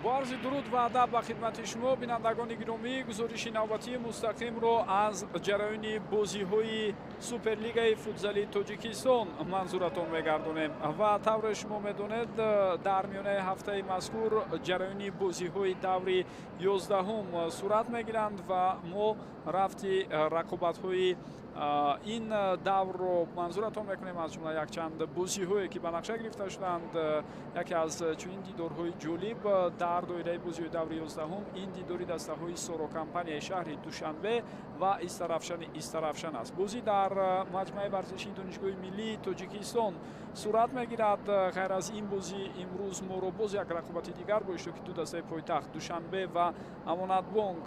با عرض درود و ادب به خدمت شما بینندگان گرامی، گزارش نوبتی مستقیم را از جریان بازی‌های سوپرلیگ فوتسال تاجیکستان منظورتان می‌گردانیم و طور شما می‌دانید در میانه هفته مذکور جریان بازی‌های دور 11 صورت می‌گیرند و ما رفتی رقابت‌های این دور رو منظورتان میکنیم، از جمله یک چند بازی‌هایی که به نقشه گرفته شدند. یکی از چنین دیدارهای جالب در دایره بازی دور 11 این دیداری دسته‌های سورو کمپانی شهر دوشنبه و استرافشان است. بازی در مجمع ورزشی دانشگاه ملی تاجیکستان صورت میگیرد. غیر از این بازی امروز ما رو باز یک رقابت دیگر با اشتراک دو دسته پایتخت دوشنبه و امانت بانک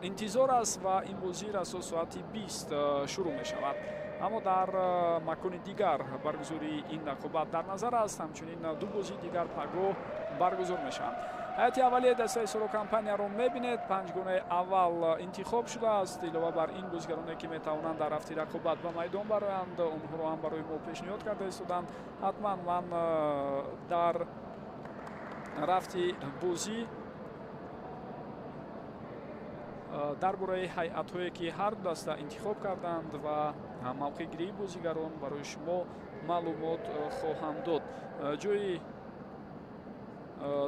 انتظار است و این بازی رسا ساعت 20 شروع می شود. اما در مکان دیگر برگزاری این رقابت در نظر است. همچنین دو بازی دیگر پگاه برگزار می شوند. هیئت اولیه دسته سورو کمپانی را میبینید. 5 گانه اول انتخاب شده است. علاوه بر این بازیگرانی که میتوانند در هفته رقابت به میدان برآیند اونها را هم برای ما پیشنهاد کرده ایستادند. حتما من در رفتی بازی درباره هیئت‌هایی که هر دو دسته انتخاب کردند و موقع گیری بازیگران برای شما معلومات خواهم داد. جای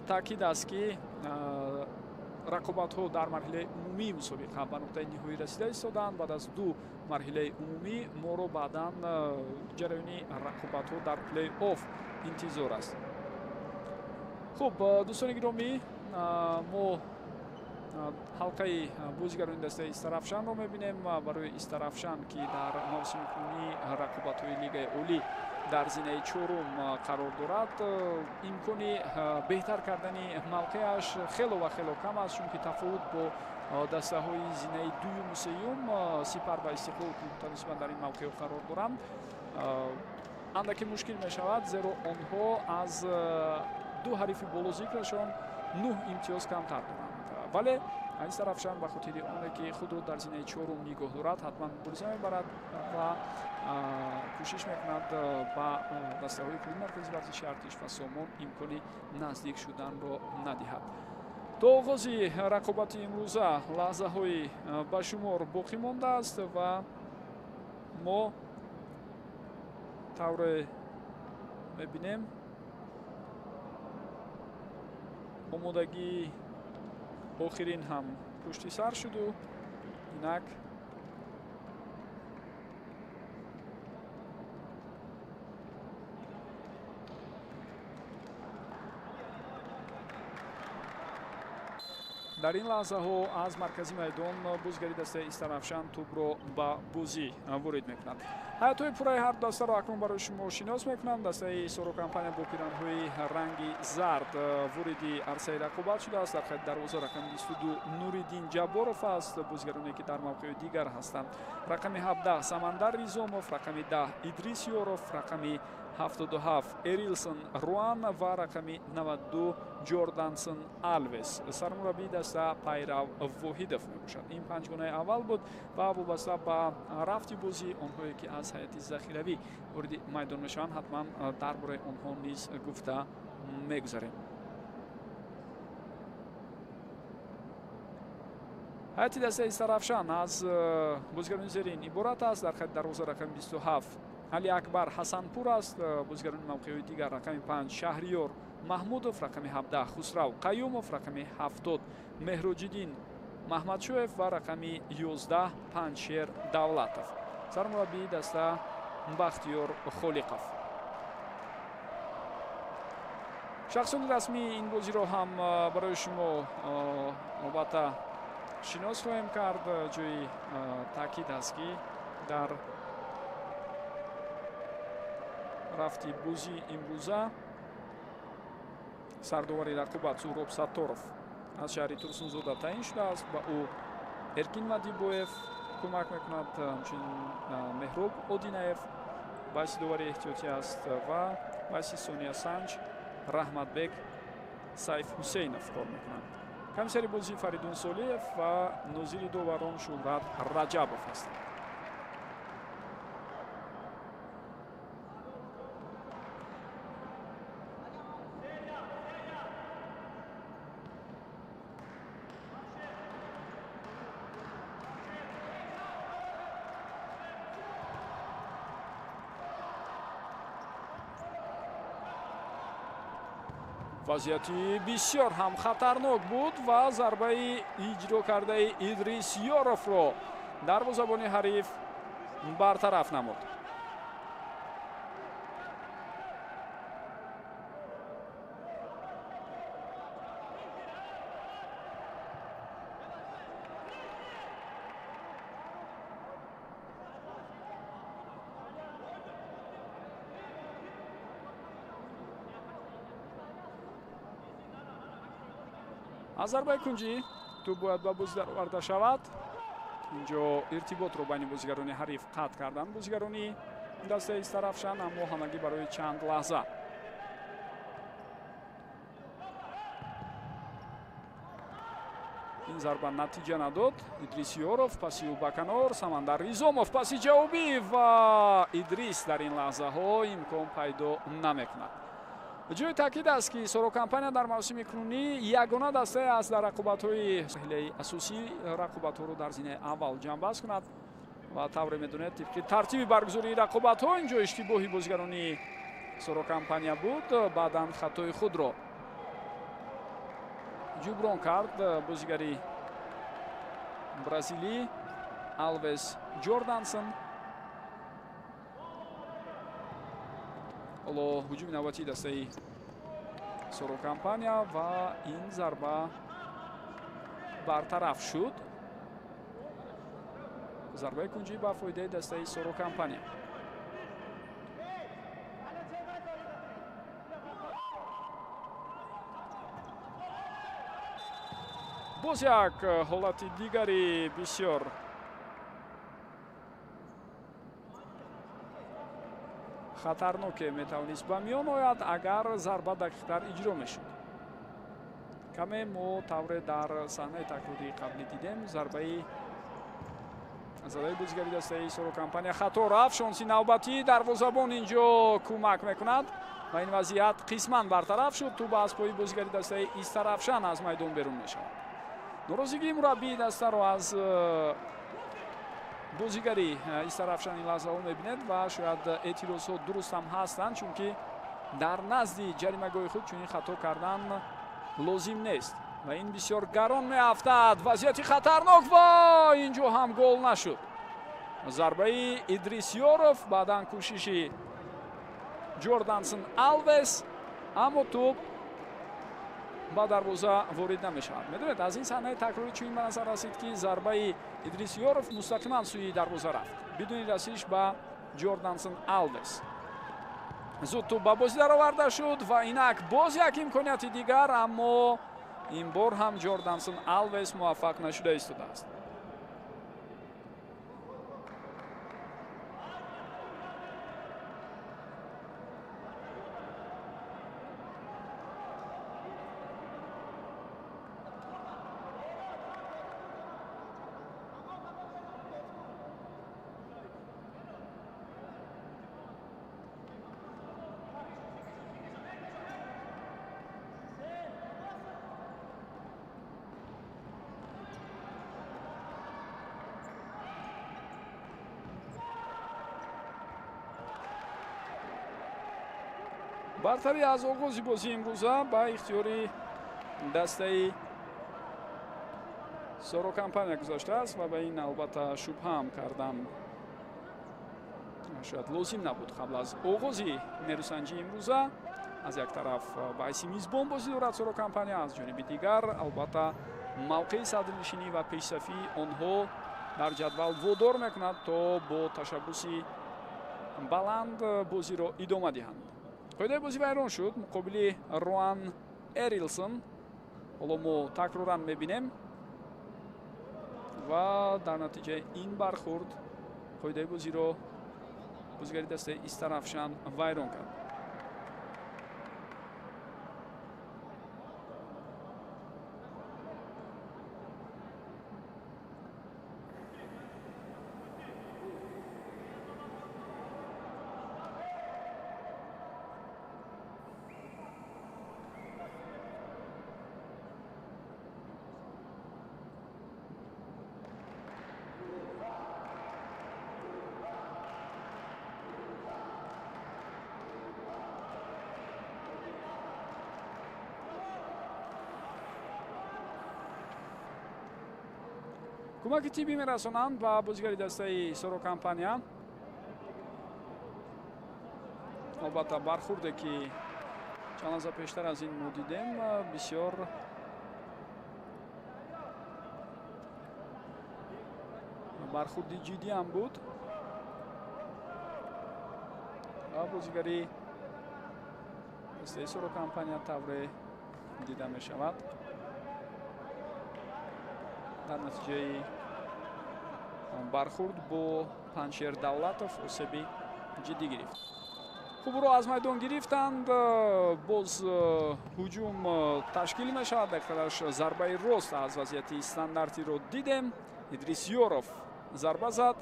تاکید است که رقابت‌ها در مرحله عمومی مسابقه به نقطه نهایی رسیده ایستادند. بعد از دو مرحله عمومی ما رو بعداً جریان رقابت‌ها در پلی آف انتظار است. خب دوستان گرامی، ما حلقه بازیگران دسته استرافشان رو میبینیم. برای استرافشان که در موسم کنونی رقابت‌های لیگ اولی در زینه چهارم قرار دارد، امکان بهتر کردن موقعش خیلی کم است، چون که تفاوت با دسته های زینه دوم و سوم سپر و استقلال که نسبت در این موقع قرار دارند اندکی مشکل می شود، زیرا آنها از دو حریف بالا ذکرشان 9 امتیاز کمتر دارند. ولی از طرفشان به خاطر آنه که خود را در زینه چهارم نگاه دارد حتما مبارزه میبرد و کوشش میکند با دسته های کلی مرکز ورزشی ارتش و سامان امکان نزدیک شدن را ندهد. تا آغاز رقابت امروزه لحظه های به شمار باقی مانده است و ما طور میبینیم آمادگی آخرین هم پشت سر شد و اینک در این لحظه ها از مرکزی میدان بازیگری دسته استرافشان توپ را به بازی وارد میکنند. هیئت های پورای هر دسته را اکنون برای شما شناس میکنند. دسته سورو کمپانی با پیراهن‌های رنگی زرد وارد عرصه رقابت شده است. در خط دروازه رقم 22 نوریدین جبارов است. بازیگرانی که در موقع دیگر هستند رقم 17 سمندر ریزاموف، رقم 10 ادریس یوروف، رقم 77 اریلسون روان و رقم 92 جوردانسون آلویس. سرمربی دسته پیرو واحدوف میباشد. این 5 گانه اول بود و وابسته به رفت بازی آنهایی که از هیئت ذخیروی وارد میدان میشوند حتما درباره آنها نیز گفته میگذاریم. هیئت دسته استرافشان از بازیگران زیرین عبارت است. در خط دروازه رقم 27 علی اکبر حسنپور است. بازیگران موقعی دیگر رقم 5 شهریار محمودوف، رقم 17 خسرو قیوموف، رقم 70 مهروجدین محمدشویف و رقم 11 پنجشیر دولتوف. سرمربی دسته بختیار خالقوف. شخصان رسمی این بازی را هم برای شما البته شناس خواهیم کرد. جای تاکید است که در رفتی بازی امروزه سرداوری رقابت سهراب ستاروف از شهر ترسونزاده تعیین شده است. با او ارکین مدیبویف کمک میکند. همچنین مهراب اودینایف باعث داوری احتیاطی است و باعث ثانیه سنج رحمت بک سیف حسینوف کار میکنند. کمیسر بازی فریدون سالیف و ناظر داوران شهرت رجبوف هستند. вазъияти бисёр ҳам хатарнок буд ва зарбаи иҷро кардаи Идрис Ёровро дарвозабони ҳариф бартараф намуд. аз зарбаи кунҷӣ тӯб бояд ба бозидар оварда шавад. инҷо иртиботро байни бозигарони ҳариф қатъ карданд бозигарони дастаи Истарафшан, аммо ҳамагӣ барои чанд лаҳза. ин зарба натиҷа надод. Идрис Ёров паси ӯ ба канор, Самандар Ризомов паси ҷавобӣ ва Идрис дар ин лаҳзаҳо имкон пайдо намекунад. ҷои таъкид аст ки Сорокампания дар мавсими кунунӣ ягона дастае аст дар рақобатҳои ҳилаи асосӣ рақобатҳоро дар зинаи аввал ҷамъбаст кунад ва тавре медонед тибқи тартиби баргузории рақобатҳо инҷо иштибоҳи бозигарони Сорокампания буд. баъдан хатои худро ҷуброн кард бозигари бразилӣ Алвес Ҷордансон. ҳоло ҳуҷуми навбатии дастаи Сорокампания ва ин зарба бартараф шуд. зарбаи кунҷӣ ба фоидаи дастаи Сорокампания. боз як ҳолати дигари бисёр хатарноке метавонист ба миён ояд агар зарба дақиқтар иҷро мешуд. каме мо тавре дар саҳнаи такрори қаблӣ дидем зарбаи задаи бозигари дастаи Сорокампания хато рафт. шонси навбатӣ дарвозабон инҷо кӯмак мекунад ва ин вазъият қисман бартараф шуд. тӯб аз пои бозигари дастаи Истарафшан аз майдон берун мешавад. норозигии мураббии дастаро аз бозигари Истарафшан ин лаҳзаҳо мебинед ва шояд эътирозҳо дуруст ҳам ҳастанд, чунки дар назди ҷаримагоҳи худ чунин хато кардан лозим нест ва ин бисёр гарон меафтад. вазъияти хатарнок ва инҷо ҳам гол нашуд. зарбаи Идрис Ёров баъдан кӯшиши Ҷордансон Алвес, аммо тӯб ба дарвоза ворид намешавад. медонед аз ин саҳнаи такрорӣ чунин ба назар расид ки зарбаи Идрис Ёров мустақиман сӯи дарвоза рафт бидуни расиш ба Ҷордансон Алвес. зуд тӯб ба бозӣ дароварда шуд ва инак боз як имконияти дигар, аммо ин бор ҳам Ҷордансон Алвес муваффақ нашуда истодааст. бартарӣ аз оғози бозии имрӯза ба ихтиёри дастаи Сорокампания гузаштааст ва ба ин албатта шубҳаам кардам шояд лозим набуд. қабл аз оғози нерӯсанҷии имрӯза аз як тараф ба ҳайси мизбон бозӣ дорад Сорокампания, аз ҷониби дигар албатта мавқеи садрнишинӣ ва пешсафии онҳо дар ҷадвал водор мекунад то бо ташаббуси баланд бозиро идома диҳанд. қоидаи бозӣ вайрон шуд муқобили Роан Эрилсон. ҳоло мо такроран мебинем ва дар натиҷаи ин бархӯрд қоидаи бозиро бозигари дастаи Истарафшан вайрон кард. кӯмаки тиббӣ мерасонанд ба бозигари дастаи Сорокампания. албатта бархӯрде ки чанд лаҳза пештар аз ин мо дидем бисёр бархӯрди ҷиддӣ ҳам буд. бозигари дастаи Сорокампания тавре дида мешавад. дар натиҷаи бархӯрд бо Панҷшер Давлатов осеби ҷиддӣ гирифт. хубро аз майдон гирифтанд. боз ҳуҷум ташкил мешавад. дақиқааш зарбаи рост аз вазъияти стандартиро дидем. Идрис Ёров зарба зад.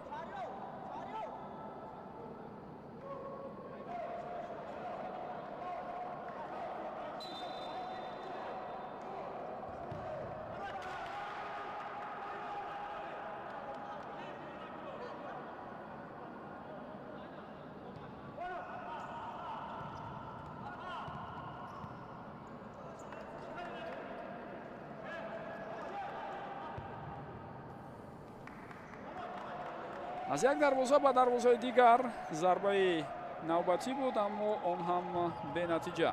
аз як дарвоза ба дарвозаи дигар зарбаи навбатӣ буд, аммо он ҳам бенатиҷа.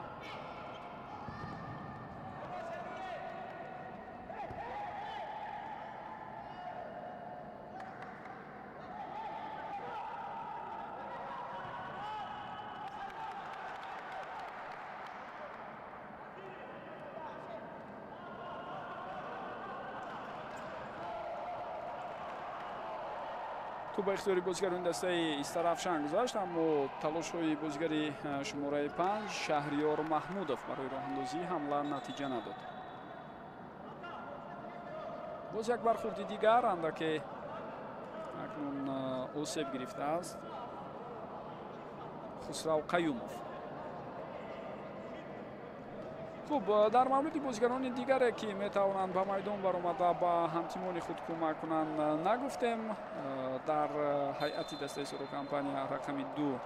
ту ба ихтиёри бозигарони дастаи Истарафшан гузашт, аммо талошҳои бозигари шумораи 5 Шаҳриёр Маҳмудов барои роҳандозии ҳамла натиҷа надод. боз як бархӯрди дигар андаке акнун осеб гирифтааст Хусрав Қаюмов. хуб, дар мавриди бозигарони дигаре ки метавонанд ба майдон баромада ба ҳамтимони худ кӯмак кунанд нагуфтем. дар ҳайати дастаи Сорокампания рақами 2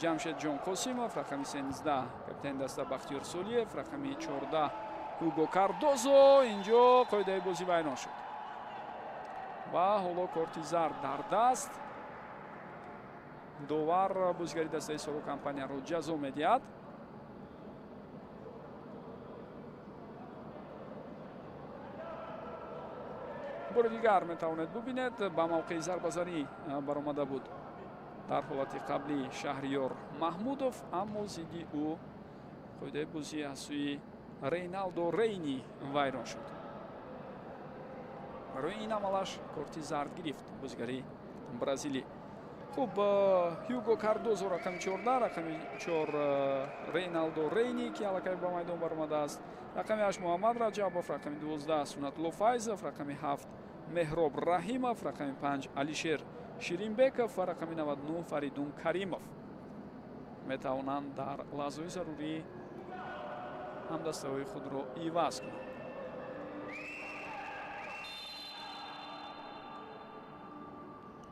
Ҷамшедҷон Қосимов, рақами 13 капитани даста Бахтиёр Солиев, рақами 14 Ҳуго Кардозо. инҷо қоидаи бозӣ вайрон шуд ва ҳоло корти зард дар даст. довар бозигари дастаи Сорокампанияро ҷазо медиҳад. бори дигар метавонед бубинед ба мавқеи зарбазанӣ баромада буд дар ҳолати қаблӣ Шаҳриёр Маҳмудов, аммо зидди ӯ қоидаи бозӣ аз сӯи Рейналдо Рейни вайрон шуд. барои ин амалаш корти зард гирифт бозигари бразилӣ. хуб, Ҳюго Кардозо рақами 14, рақами 4 Рейналдо Рейни ки аллакай ба майдон баромадааст, рақами 8 Муҳаммад Раҷабов, рақами 12 Сунатулло Файзов, рақами 7 Меҳроб Раҳимов, рақами 5 Алишер Ширинбеков ва рақами 99 Фаридун Каримов метавонанд дар лаҳзаҳои зарурӣ ҳамдастаҳои худро иваз кунанд.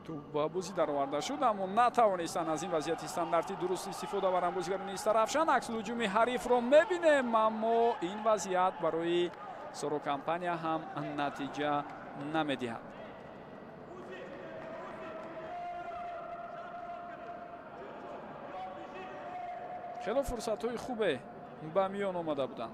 توپ بازی در آورده شد اما نتوانستند از این وضعیت استانداردی درست استفاده برند بازیگران استرافشان. عکس الهجوم حریف رو میبینیم اما این وضعیت برای سوروکامپانیا هم نتیجه نمیدهد. خیلی فرصت‌های خوبه به میان آمده بودند.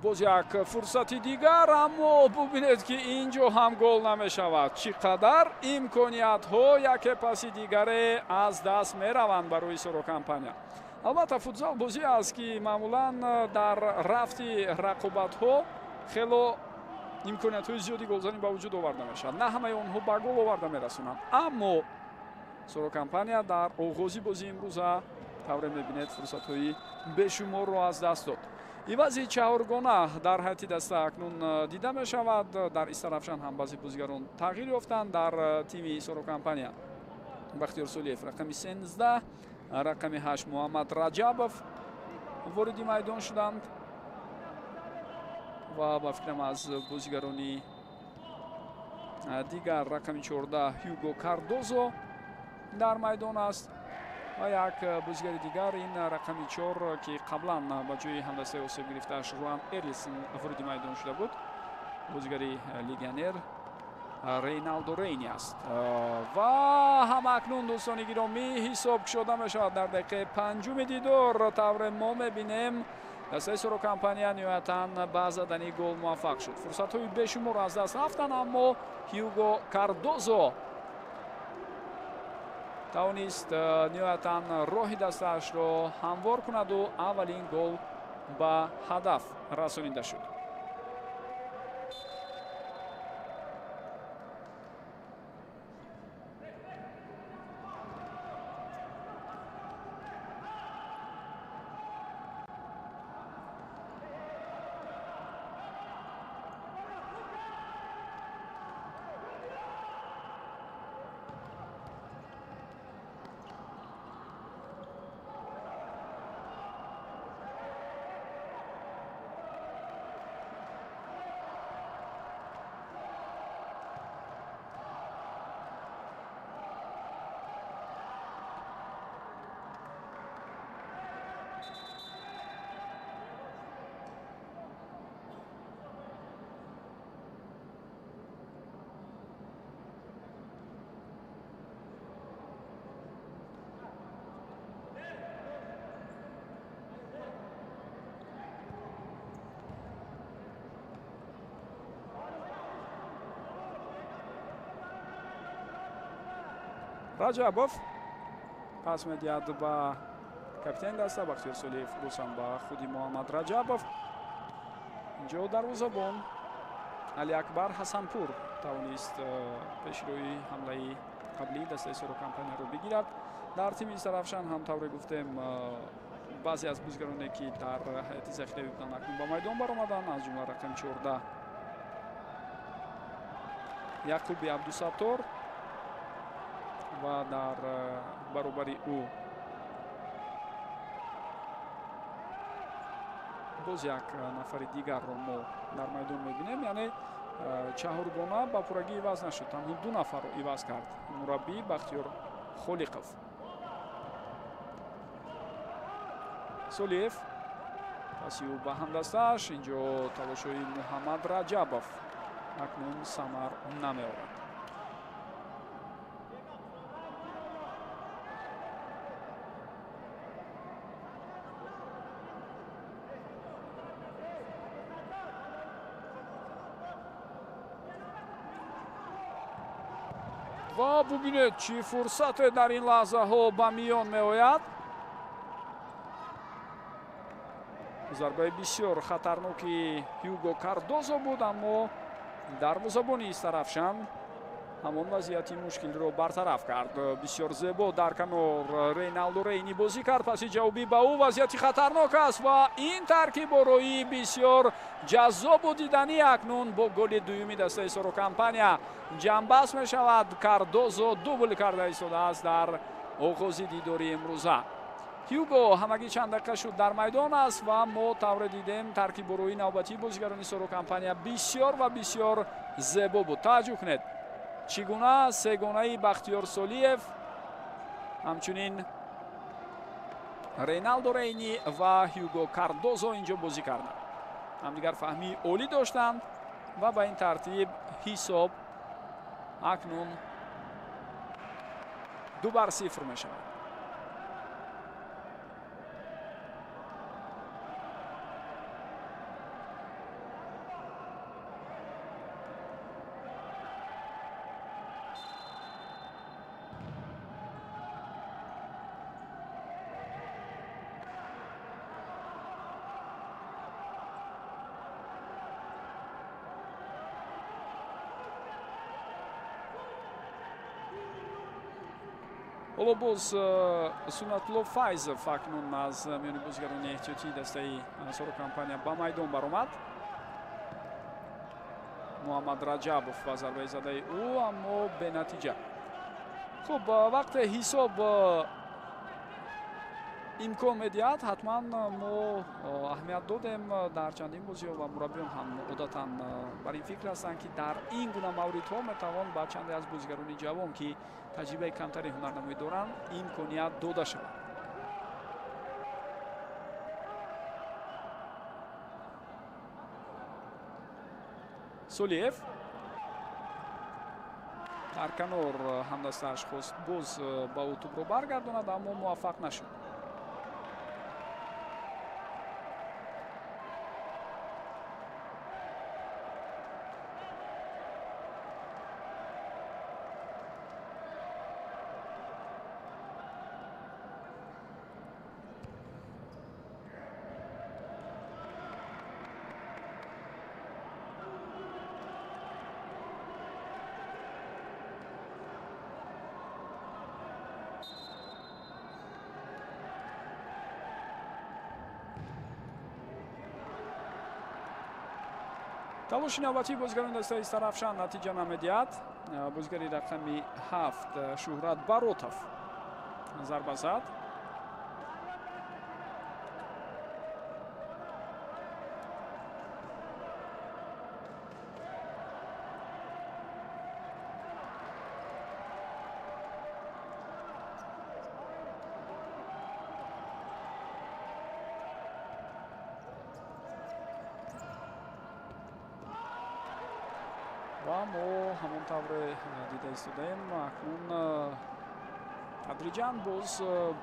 باز یک فرصتی دیگر اما ببینید که اینجا هم گل نمیشود. چقدر امکانیت ها یک پس دیگر از دست میروند برای سوروکامپانیا. البته فوتزال بازی است که معمولا در رفت رقابت ها خیلی امکانیت های زیادی گلزنی به وجود آورده میشود. نه همه اونها به گل آورده میرسونند اما سوروکامپانیا در آغاز بازی امروز طور میبینید فرصت های بیشمار رو از دست داد. ивази чаҳоргона дар ҳайати даста акнун дида мешавад. дар Истарафшан ҳам баъзе бозигарон тағйир ёфтанд. дар тими Сорокампания Бахтиёр Солиев рақами 13, рақами 8 Муҳаммад Раҷабов вориди майдон шуданд. ва ба фикрам аз бозигарони дигар рақами 14 Ҳюго Кардозо дар майдон аст ва як бозигари дигар ин рақами 4 ки қаблан ба ҷои ҳамдастаи осеб гирифтааш Руан Эрлисон вуруди майдон шуда буд. Бозигари легионер Рейналдо Рейни аст ва ҳамакнун дӯстони гиромӣ ҳисоб кушода мешавад дар дақиқаи 5 дидор. тавре мо мебинем дастаи Сорокампания ниҳоятан ба задани гол муваффақ шуд. фурсатҳои бешумор аз даст рафтанд, аммо Ҳюго Кардозо тавонист ниҳоятан роҳи дастаашро ҳамвор кунаду аввалин гол ба ҳадаф расонида шуд. раҷабов пас медиҳад ба капитани даста Бахтиёр Солиев, бозам ба худи Муҳаммад Раҷабов. инҷо дарвозабон Али Акбар Ҳасанпур тавонист пешрои ҳамлаи қаблии дастаи Сорокампанияро бигирад. дар тими Зарафшан ҳам тавре гуфтем баъзе аз бозигароне ки дар ҳайати захиравӣ буданд акнун ба майдон баромаданд, аз ҷумла рақами 14 Яқуби Абдусаттор ва дар баробари ӯ боз як нафари дигарро мо дар майдон мебинем. яъне чаҳоргона ба пуррагӣ иваз нашуд, танҳо 2 нафарро иваз кард мураббӣ Бахтиёр Холиқов. Солиев паси ӯ ба ҳамдастааш, инҷо талошҳои Муҳаммад Раҷабов акнун самар намеорад. ва бубинед чӣ фурсате дар ин лаҳзаҳо ба миён меояд. зарбаи бисёр хатарноки Ҳюго Кардозо буд, аммо дарвозабони Зарафшан ҳамон вазъияти мушкилиро бартараф кард. бисёр зебо дар канор Рейналдо Рейни бозӣ кард, паси ҷавобӣ ба ӯ вазъияти хатарнок аст ва ин таркибороӣ бисёр ҷаззобу диданӣ акнун бо голи дуюми дастаи Сорокампания ҷамъбаст мешавад. Кардозо дубл карда истодааст дар оғози дидори имрӯза. Ҳюго ҳамагӣ чанд дақиқа шуд дар майдон аст ва мо тавре дидем таркибороии навбатии бозигарони Сорокампания бисёр ва бисёр зебо буд. таваҷҷӯҳ кунед чӣ гуна сегонаи Бахтиёр Солиев, ҳамчунин Рейналдо Рейни ва Ҳюго Кардозо инҷо бозӣ карданд. ҳамдигар фаҳмии олӣ доштанд ва ба ин тартиб ҳисоб акнун 2-0 мешавад. ҳоло боз Сунатулло Файзов акнун аз миёни бозигарони эҳтиётии дастаи Сорокампания ба майдон баромад. Муҳаммад Раҷабов ва зарбаи задаи ӯ, аммо бенатиҷа. хуб, вақте ҳисоб имкон медиҳад. ҳатман мо аҳамият додем дар чандин бозиҳо ва мураббиён ҳам одатан бар ин фикр ҳастанд ки дар ин гуна мавридҳо метавон ба чанде аз бозигарони ҷавон ки таҷрибаи камтари ҳунарнамоӣ доранд имконият дода шавад. солиев дар канор ҳамдастааш хост боз ба ӯ тӯбро баргардонад, аммо муваффақ нашуд. талоши навбатии бозигарони дастаи Сарафшан натиҷа намедиҳад. Бозигари рақами 7 Шуҳрат Баротов зарба зад. ва мо ҳамон тавре дида истодаем акнун тадриҷан боз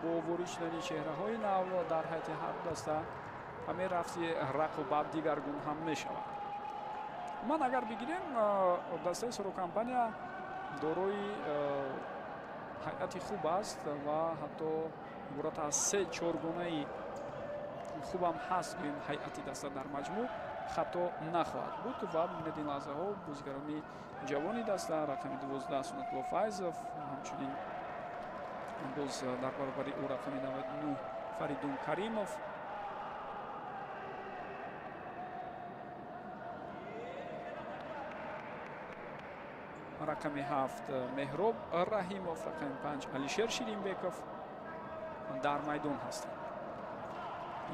бо ворид шудани чеҳраҳои нав дар ҳайати ҳар даста ҳамин рафти рақобат дигаргун ҳам мешавад. ман агар бигирем дастаи Сорокампания дорои ҳайати хуб аст ва ҳатто иборат аз 3-4 гунаи хубам ҳаст гӯем ҳайати даста дар маҷмӯъ хато нахоҳад буд ва бинед ин лаҳзаҳо бозигарони ҷавони даста рақами 12 Сунатулло Файзов, ҳамчунин боз дар баробари ӯ рақами 99 Фаридун Каримов, рақами 7 Меҳроб Раҳимов, рақами 5 Алишер Ширинбеков дар майдон ҳастанд.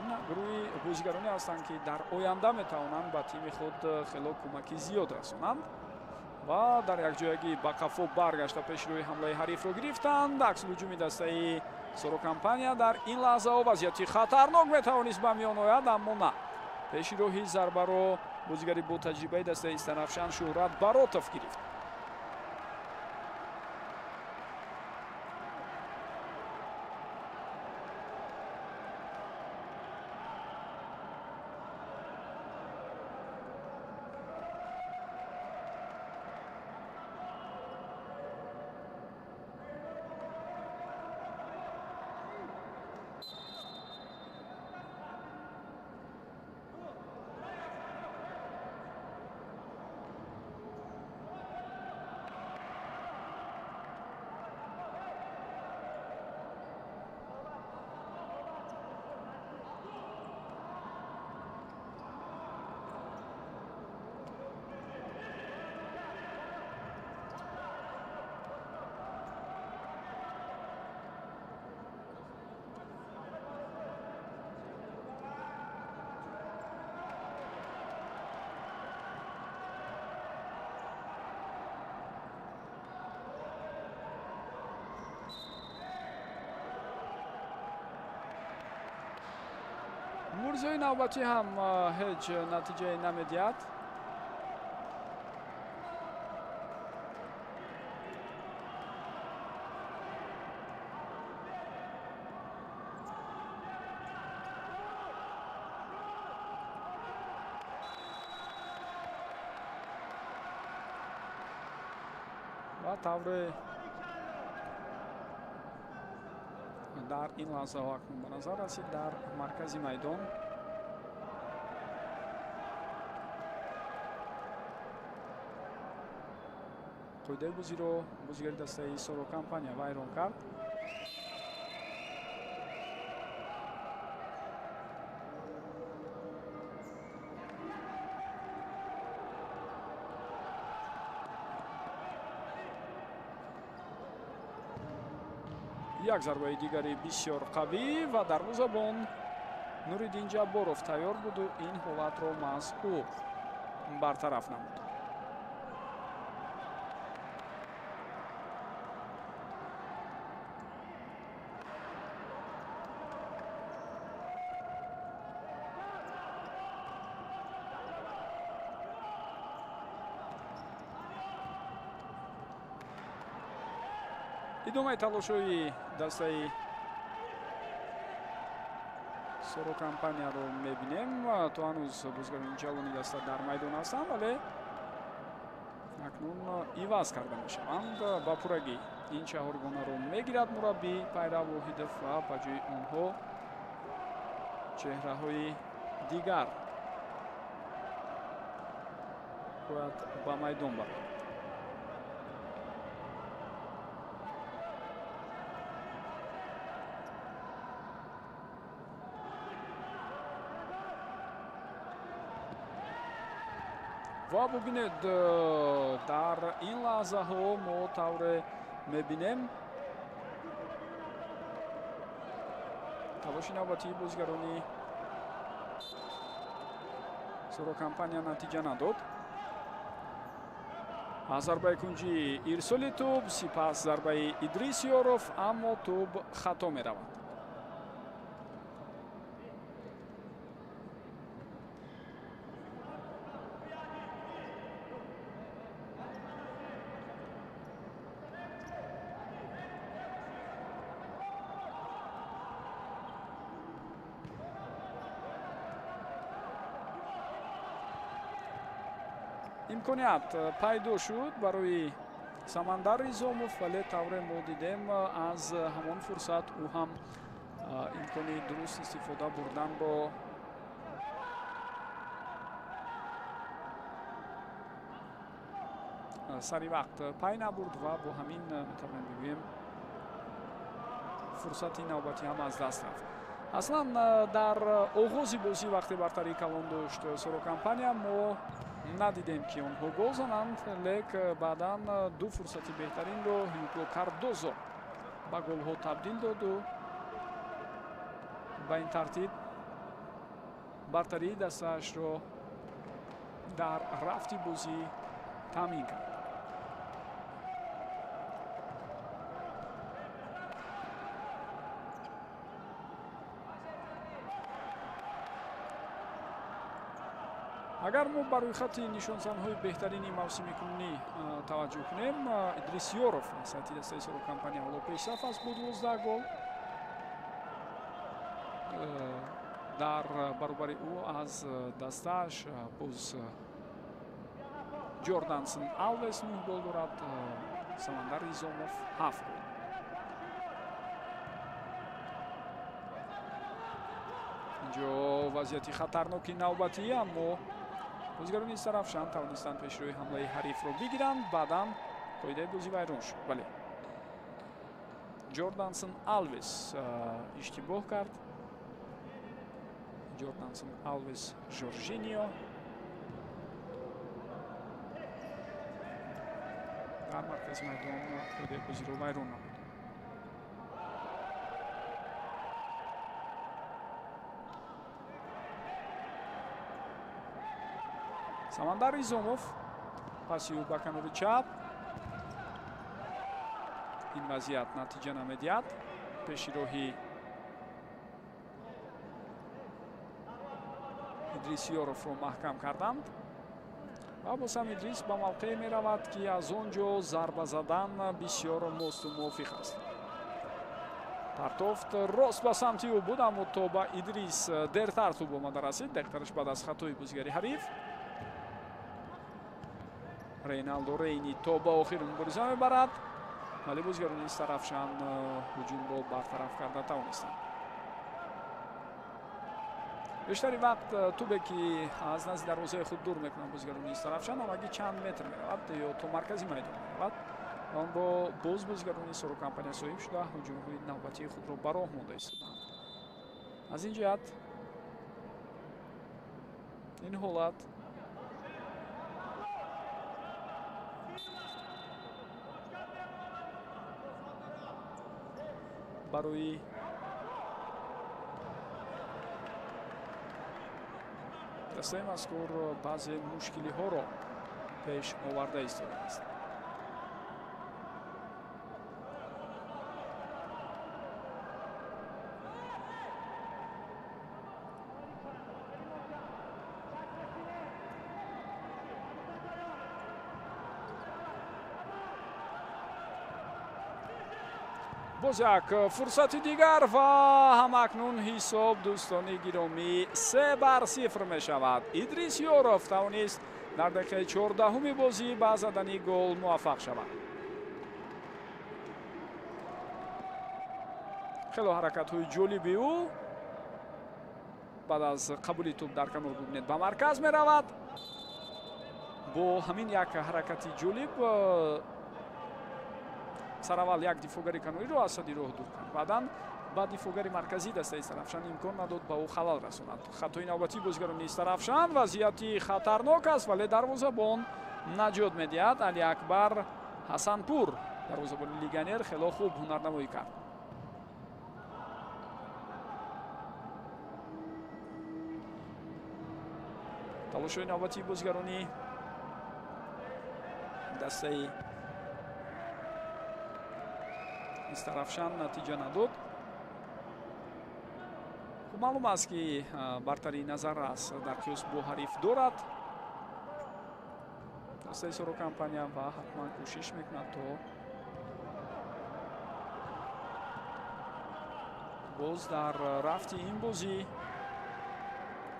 ин гурӯҳи бозигароне ҳастанд ки дар оянда метавонанд ба тими худ хело кӯмаки зиёд расонанд ва дар якҷоягӣ ба қафо баргашта пешрӯи ҳамлаи ҳарифро гирифтанд. аксулҳуҷуми дастаи Сорокампания дар ин лаҳзаҳо вазъияти хатарнок метавонист ба миён ояд, аммо на. пешироҳи зарбаро бозигари бо таҷрибаи дастаи Сарафшан Шуҳрат Баротов гирифт. мурзои навбатӣ ҳам ҳеҷ натиҷае намедиҳад. ва тавре дар ин лаҳзаҳо акнун ба назар расид дар маркази майдон. қоидаи бозиро бозигари дастаи Сорокампания вайрон кард. як зарбаи дигари бисёр қавӣ ва дарвозабон Нуриддин Ҷабборов тайёр буду ин ҳолатро маҳз ӯ бартараф намуд. идомаи талошҳои дастаи Сорокомпанияро мебинем. То ҳанӯз бозигарони ҷавони даста дар майдон ҳастанд, вале акнун иваз карда мешаванд. ба пуррагӣ ин чаҳоргонаро мегирад мураббӣ Пайрав Воҳидов ва ба ҷои онҳо чеҳраҳои дигар бояд ба майдон баранд. ва бубинед дар ин лаҳзаҳо мо тавре мебинем талоши навбатии бозигарони Сорокомпания натиҷа надод. аз зарбаи кунҷӣ ирсоли тӯб, сипас зарбаи Идрисёров, аммо тӯб хато меравад. имконият пайдо шуд барои Самандар Ризомов, вале тавре мо дидем аз ҳамон фурсат ӯ ҳам имкони дуруст истифода бурданро сари вақт пай набурд ва бо ҳамин метавонем бигӯем фурсати навбатӣ ҳам аз даст рафт. аслан дар оғози бозӣ вақте бартарии калон дошт Сорокомпания, мо надидем ки онҳо гол зананд, лек баъдан ду фурсати беҳтаринро Ҳюго Кардозо ба голҳо табдил доду ба ин тартиб бартарии дастаашро дар рафти бозӣ таъмин кард. агар мо ба рӯйхати нишонзанҳои беҳтарини мавсими кунунӣ таваҷҷӯҳ кунем, Идрисёров сайти дастаи Сорокомпания ҳоло пешсаф аст бо 12 гол. дар баробари ӯ аз дастааш боз Ҷордансон Алвес 9 гол дорад, Самандар Ризомов 7 гол. инҷо вазъияти хатарноки навбатӣ, аммо бозигарони Сарафшан тавонистанд пешрӯи ҳамлаи ҳарифро бигиранд. баъдан қоидаи бозӣ вайрон шуд. бале Ҷордансон Алвес иштибоҳ кард. Ҷордансон Алвес Жоржиньо дар маркази майдон қоидаи бозиро вайрон намуд. Самандар Ризомов паси ӯ ба канори чап. ин вазъият натиҷа намедиҳад. пеши роҳи Идрисёровро маҳкам карданд ва бозам Идрис ба мавқеъ меравад ки аз он ҷо зарба задан бисёр мосту мувофиқ аст. партофт рост ба самти ӯ буд, аммо то ба Идрис дертар тӯб омада расид. дақиқааш баъд аз хатои бозигари ҳариф. Рейналдо Рейни то ба охир мубориза мебарад, вале бозигарони Сарафшан ҳуҷумро бартараф карда тавонистанд. бештари вақт тӯбе ки аз назди дарвозаи худ дур мекунанд бозигарони Сарафшан, ҳамагӣ чанд метр меравад ё то маркази майдон меравад. онро боз бозигарони Сорокомпания соҳиб шуда ҳуҷумҳои навбатии худро ба роҳ монда истоданд. аз ин ҷиҳат ин ҳолат барои дастаи мазкур баъзе мушкилиҳоро пеш оварда истодааст. боз як фурсати дигар ва ҳамакнун ҳисоб дӯстони гиромӣ 3-0 мешавад. Идрис Ёров тавонист дар дақиқаи 14-уми бозӣ ба задани гол муваффақ шавад. хело ҳаракатҳои ҷолиби ӯ баъд аз қабули туп дар канор бубинед ба марказ меравад. бо ҳамин як ҳаракати ҷолиб сараввал як дифогари канориро аз сади роҳ дур кард. баъдан ба дифогари марказӣ дастаи Сарафшан имкон надод ба ӯ халал расонад. хатои навбатии бозигарони Сарафшан вазъияти хатарнок аст, вале дарвозабон наҷот медиҳад. Алиакбар Ҳасанпур дарвозабони легионер хело хуб ҳунарнамоӣ кард. талошҳои навбатии бозигарони дастаи Сарафшан натиҷа надод. хуб маълум аст ки бартарии назаррас дар қиёс бо ҳариф дорад. дастаи Сорокампания ва ҳатман кӯшиш мекунад то боз дар рафти ин бозӣ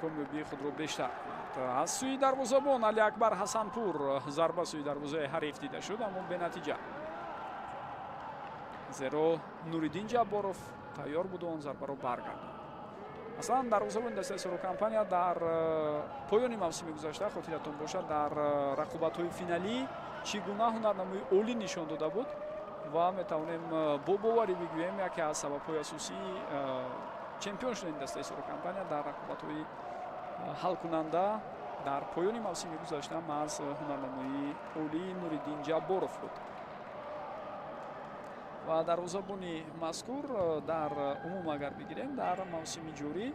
комёбии худро бештар кунад. аз сӯи дарвозабон Алиакбар Ҳасанпур зарба сӯи дарвозаи ҳариф дида шуд, аммо бенатиҷа. зеро Нуриддин Ҷабборов тайёр буду он зарбаро баргардонд. аслан дарвозабони дастаи Сорокампания дар поёни мавсими гузашта хотиратон бошад дар рақобатҳои финалӣ чӣ гуна ҳунарнамоии олӣ нишон дода буд ва метавонем бо боварӣ бигӯем яке аз сабабҳои асосии чемпион шудани дастаи Сорокампания дар рақобатҳои ҳалкунанда дар поёни мавсими гузашта маҳз ҳунарнамоии олии Нуриддин Ҷабборов буд. ва дарвозабони мазкур дар умум агар бигирем дар мавсими ҷорӣ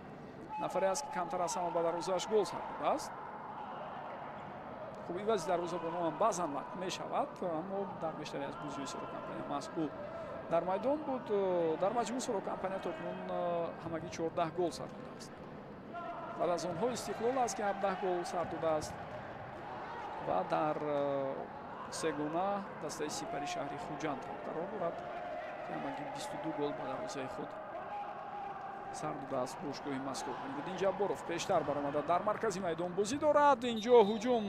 нафаре аст ки камтар аз ҳама ба дарвозааш гол сар додааст. хуб ивази дарвозабонҳо ҳам баъзан вақт мешавад, аммо дар бештари аз бозиҳои Сорокампания маҳз ӯ дар майдон буд. дар маҷмӯъ Сорокампания токунун ҳамагӣ 14 гол сар додааст. баъд аз онҳо Истиқлол аст ки 17 гол сар додааст ва дар сегона дастаи Сипари шаҳри Хуҷанд қарор дорад ки ҳамагӣ 22 гол ба дарвозаи худ сар додааст бошгоҳи мазкур. Нуриддин Ҷабборов пештар баромада дар маркази майдон бозӣ дорад. инҷо ҳуҷум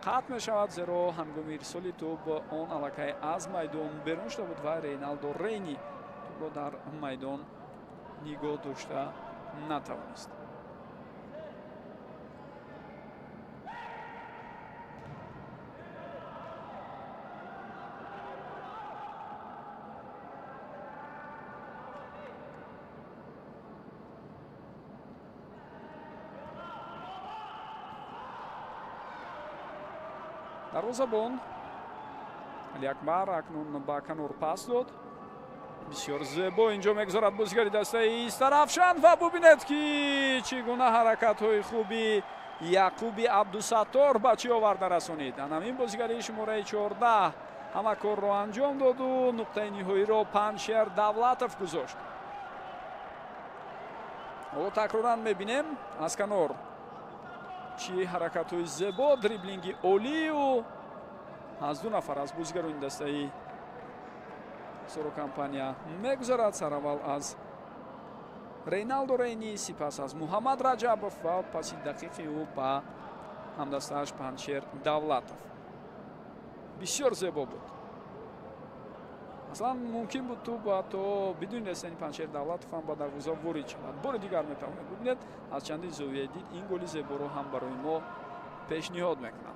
қатъ мешавад, зеро ҳангоми ирсоли тӯб он аллакай аз майдон берун шуда буд ва Рейналдо Рейни тӯбро дар майдон нигоҳ дошта натавонист. дарвозабон Алиакбар акнун ба канор пас дод. бисёр зебо инҷо мегузорад бозигари дастаи Сарафшан ва бубинед ки чӣ гуна ҳаракатҳои хуби Яқуби Абдусаттор ба чӣ оварда расонид. анамин бозигари шумораи 14 ҳама корро анҷом доду нуқтаи ниҳоиро Паншер Давлатов гузошт. ҳоло такроран мебинем аз канор чӣ ҳаракатҳои зебо, дриблинги олию аз ду нафар аз бозигарони дастаи Сорокампания мегузарад. сараввал аз Рейналдо Рейни, сипас аз Муҳаммад Раҷабов ва паси дақиқи ӯ ба ҳамдастааш Паншер Давлатов. бисёр зебо буд. аслан мумкин буд ту ҳатто бидуни расидани Паншер Давлатов ҳам ба дарвоза ворид шавад. бори дигар метавонед бубинед аз чандин зовияи дид ин голи зеборо ҳам барои мо пешниҳод мекунанд.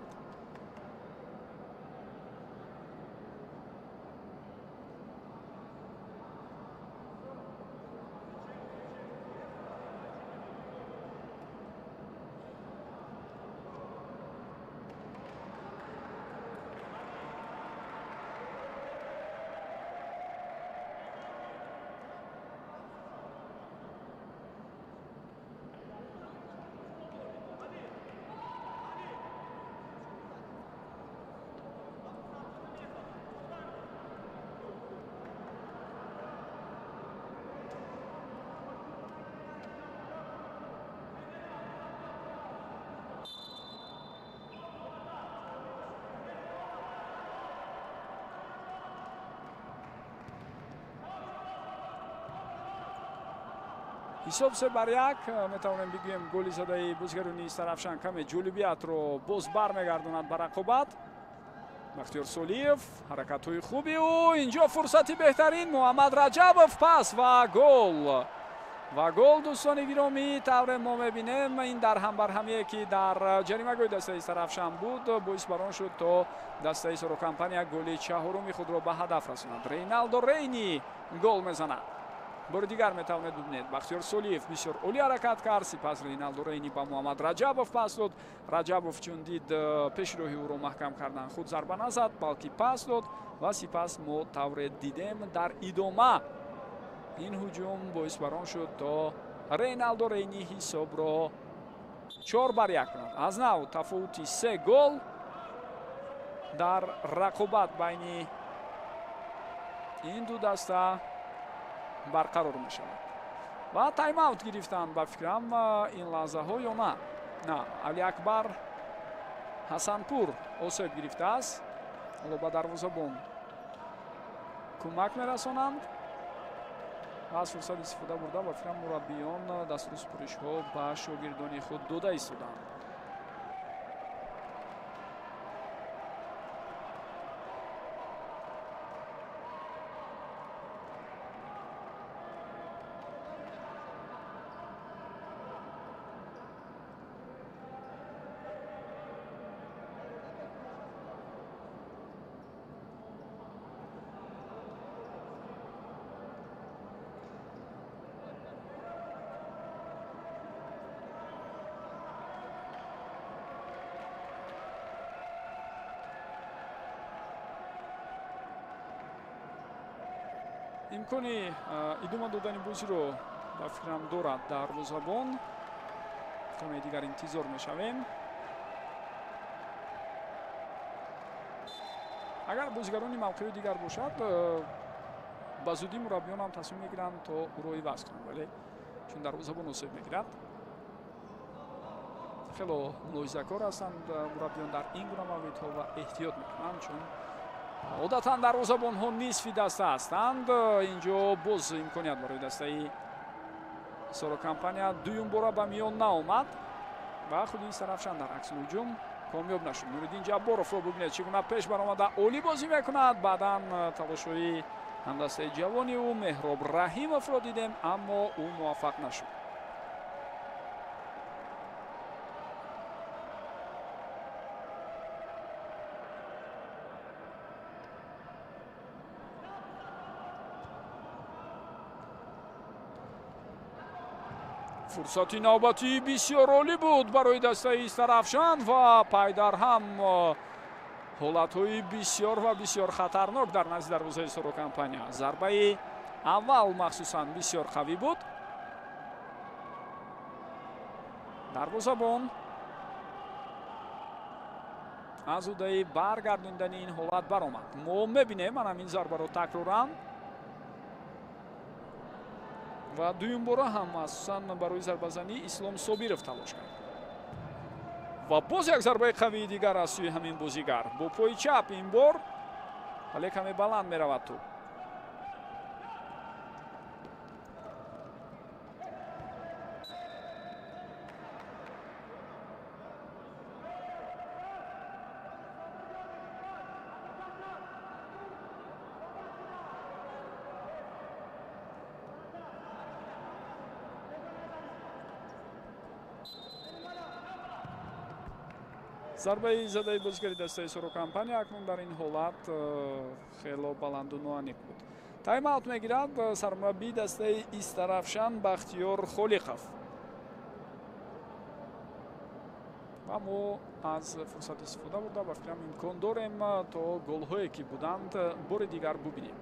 ҳисоб 3-1 метавонем бигӯем голи задаи бозигарони Сарафшан каме ҷолибиятро боз бармегардонад ба рақобат. бахтиёр солиев ҳаракатҳои хуби инҷо фурсати беҳтарин Муҳаммад Раҷабов пас ва гол дӯстони гиромӣ тавре мо мебинем ин дар ҳамбарҳамие ки дар ҷаримагоҳи дастаи Сарафшан буд боис бар он шуд то дастаи Сорокампания голи чаҳоруми худро ба ҳадаф расонад. Рейналдо Рейни гол мезанад. бори дигар метавонед бубинед бахтиёр солиев бисёр олӣ ҳаракат кард. Сипас Рейналдо Рейни ба Муҳаммад Раҷабов пас дод. Раҷабов чун дид пеши роҳи ӯро маҳкам кардан худ зарба назад, балки пас дод ва сипас мо тавре дидем дар идома ин ҳуҷум боис бар он шуд то Рейналдо Рейни ҳисобро 4-1 кунад. аз нав тафовути 3 гол дар рақобат байни ин ду даста барқарор мешавад. ва тайм-аут гирифтанд ба фикрам ин лаҳзаҳо ё на? На, Алиакбар Ҳасанпур осеб гирифтааст. ҳоло ба дарвозабон кӯмак мерасонанд ва аз фурсат истифода бурда ба фикрам мураббиён дастури супоришҳо ба шогирдони худ дода истоданд. имкони идома додани бозиро ба фикрам дорад дарвозабон. каме дигар интизор мешавем. агар бозигарони мавқеи дигар бошад ба зудӣ мураббиён ҳам тасмим мегиранд то ӯро иваз кунанд, вале чун дарвозабон осеб мегирад хело мулоҳизакор ҳастанд мураббиён дар ин гуна мавридҳо ва эҳтиёт мекунанд, чун одатан дарвозабонҳо нисфи даста ҳастанд. инҷо боз имконият барои дастаи Сорокампания дуюм бора ба миён наомад ва худи Сарафшан дар аксни ҳуҷум комёб нашуд. Нуриддин Ҷабборовро бубинед чӣ гуна пеш баромада олӣ бозӣ мекунад. баъдан талошҳои ҳамдастаи ҷавони ӯ Меҳроб Раҳимовро дидем, аммо ӯ муваффақ нашуд. фурсати навбатӣ бисёр олӣ буд барои дастаи Сарафшан ва пайдар ҳам ҳолатҳои бисёр ва бисёр хатарнок дар назди дарвозаи Сорокампания. зарбаи аввал махсусан бисёр қавӣ буд. дарвозабон аз удаи баргардондани ин ҳолат баромад. мо мебинем манам ин зарбаро такроран ва дуюм бора ҳам махсусан барои зарбазанӣ Ислом Собиров талош кард. ва боз як зарбаи қавии дигар аз сӯи ҳамин бозигар бо пои чап ин бор, вале каме баланд меравад туп. зарбаи задаи бозигари дастаи Сорокампания акнун дар ин ҳолат хело баланду ноаниқ буд. тайм-аут мегирад сармураббии дастаи Истарафшан Бахтиёр Холиқов. ва мо аз фурсат истифода бурда ба фикрам имкон дорем то голҳое ки буданд бори дигар бубинем.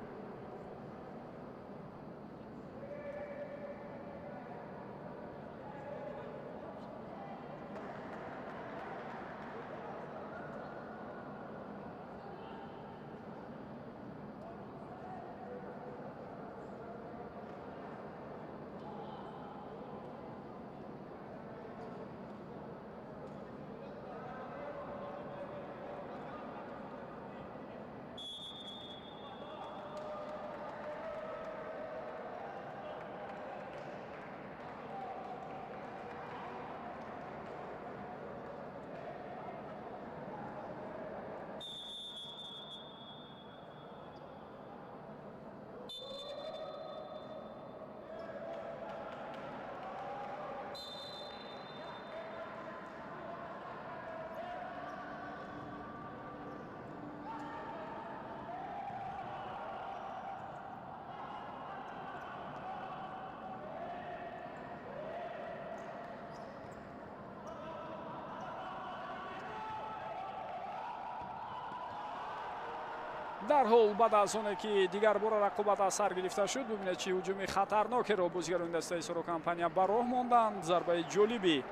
дарҳол баъд аз оне ки дигар бора рақобат аз сар гирифта шуд, бибинед чи ҳуҷуми хатарнокеро бозигарони дастаи Сорокампания ба роҳ монданд. Зарбаи ҷолиби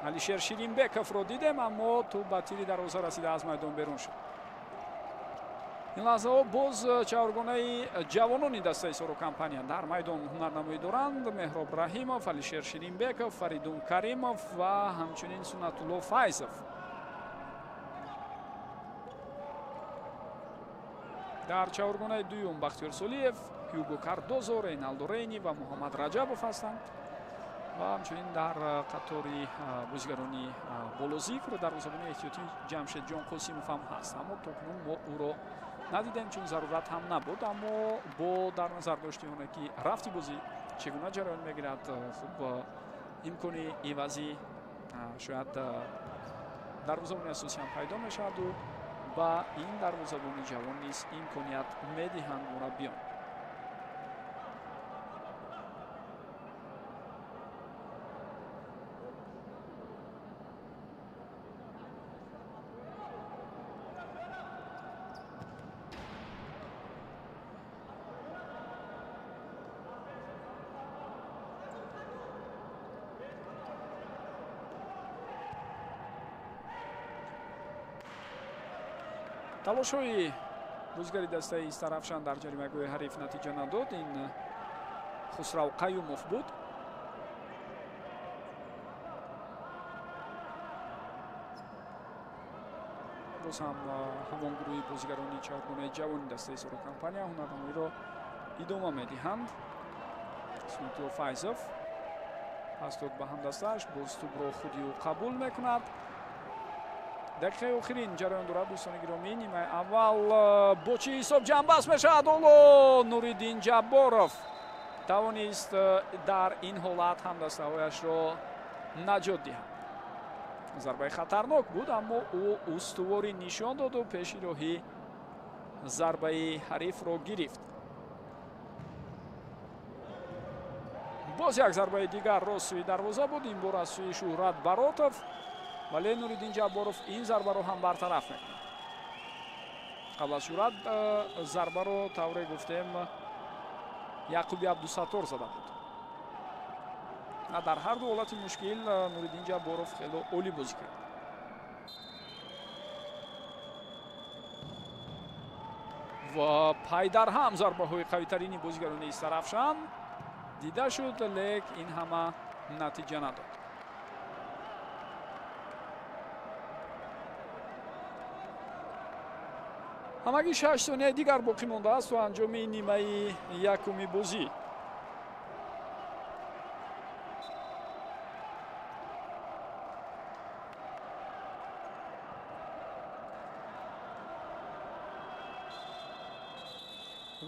Алишер Ширинбековро дидем, аммо ту ба тири дарвоза расида аз майдон берун шуд. ин лаҳзаҳо боз чаҳоргонаи ҷавонони дастаи Сорокампания дар майдон ҳунарнамоӣ доранд. Меҳроб Раҳимов, Алишер Ширинбеков, Фаридун Каримов ва ҳамчунин Сунатулло Файзов. дар чаҳоргонаи дуюм Бахтиёр Солиев, Ҳюго Кардозо, Рейналдо Рейни ва Муҳаммад Раҷабов ҳастанд. ва ҳамчунин дар қатори бозигарони болозикр дарвозабони эҳтиётӣ Ҷамшедҷон Қосимов ҳам ҳаст. Аммо токунун мо ӯро надидем, чун зарурат ҳам набуд. Аммо бо дар назар дошти оне ки рафти бозӣ чӣ гуна ҷараён мегирад, хуб имкони ивазӣ шояд дарвозабони асосӣ ҳам пайдо мешаваду ба ин дарвозабони ҷавон низ имконият медиҳанд мураббиён. талошҳои бозигари дастаи Истарафшан дар ҷаримагоҳи ҳариф натиҷа надод. Ин Хусрав Қаюмов буд. боз ҳам ҳамон гурӯҳи бозигарони чаҳоргонаи ҷавони дастаи Сорокампания ҳунарнамоиро идома медиҳанд. Сунатулло Файзов пас дод ба ҳамдастааш, боз тӯбро худи ӯ қабул мекунад. дақиқаи охирин ҷараён дорад дӯстони гиромӣ. нимаи аввал бо чӣ ҳисоб ҷамъбаст мешавад? Оло Нуриддин Ҷабборов тавонист дар ин ҳолат ҳамдастаҳояшро наҷот диҳад. зарбаи хатарнок буд, аммо ӯ устуворӣ нишон доду пеши роҳи зарбаи ҳарифро гирифт. боз як зарбаи дигар рост сӯи дарвоза буд, ин бор аз сӯи Шуҳрат Баротов, вале Нуриддин Ҷабборов ин зарбаро ҳам бартараф мекунад. қабл аз Шуҳрат зарбаро тавре гуфтем Яъқуби Абдусаттор зада буд. дар ҳар ду ҳолати мушкил Нуриддин Ҷабборов хело олӣ бозӣ кард. ва пайдар ҳам зарбаҳои қавитарини бозигарони Истарафшан дида шуд, лек ин ҳама натиҷа надод. ҳамагӣ 6 сонияи дигар боқӣ мондааст то анҷоми нимаи якуми бозӣ.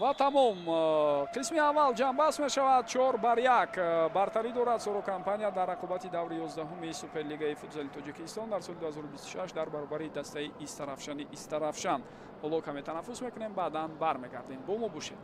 ва тамом. қисми аввал ҷамъбаст мешавад 4-1. бартарӣ дорад Сорокампания дар рақобати даври 11-уми Суперлигаи футзали Тоҷикистон дар соли 2026 дар баробари дастаи Истарафшани Истарафшан. ҳоло каме танаффус мекунем, баъдан бармегардем. бо мо бошед.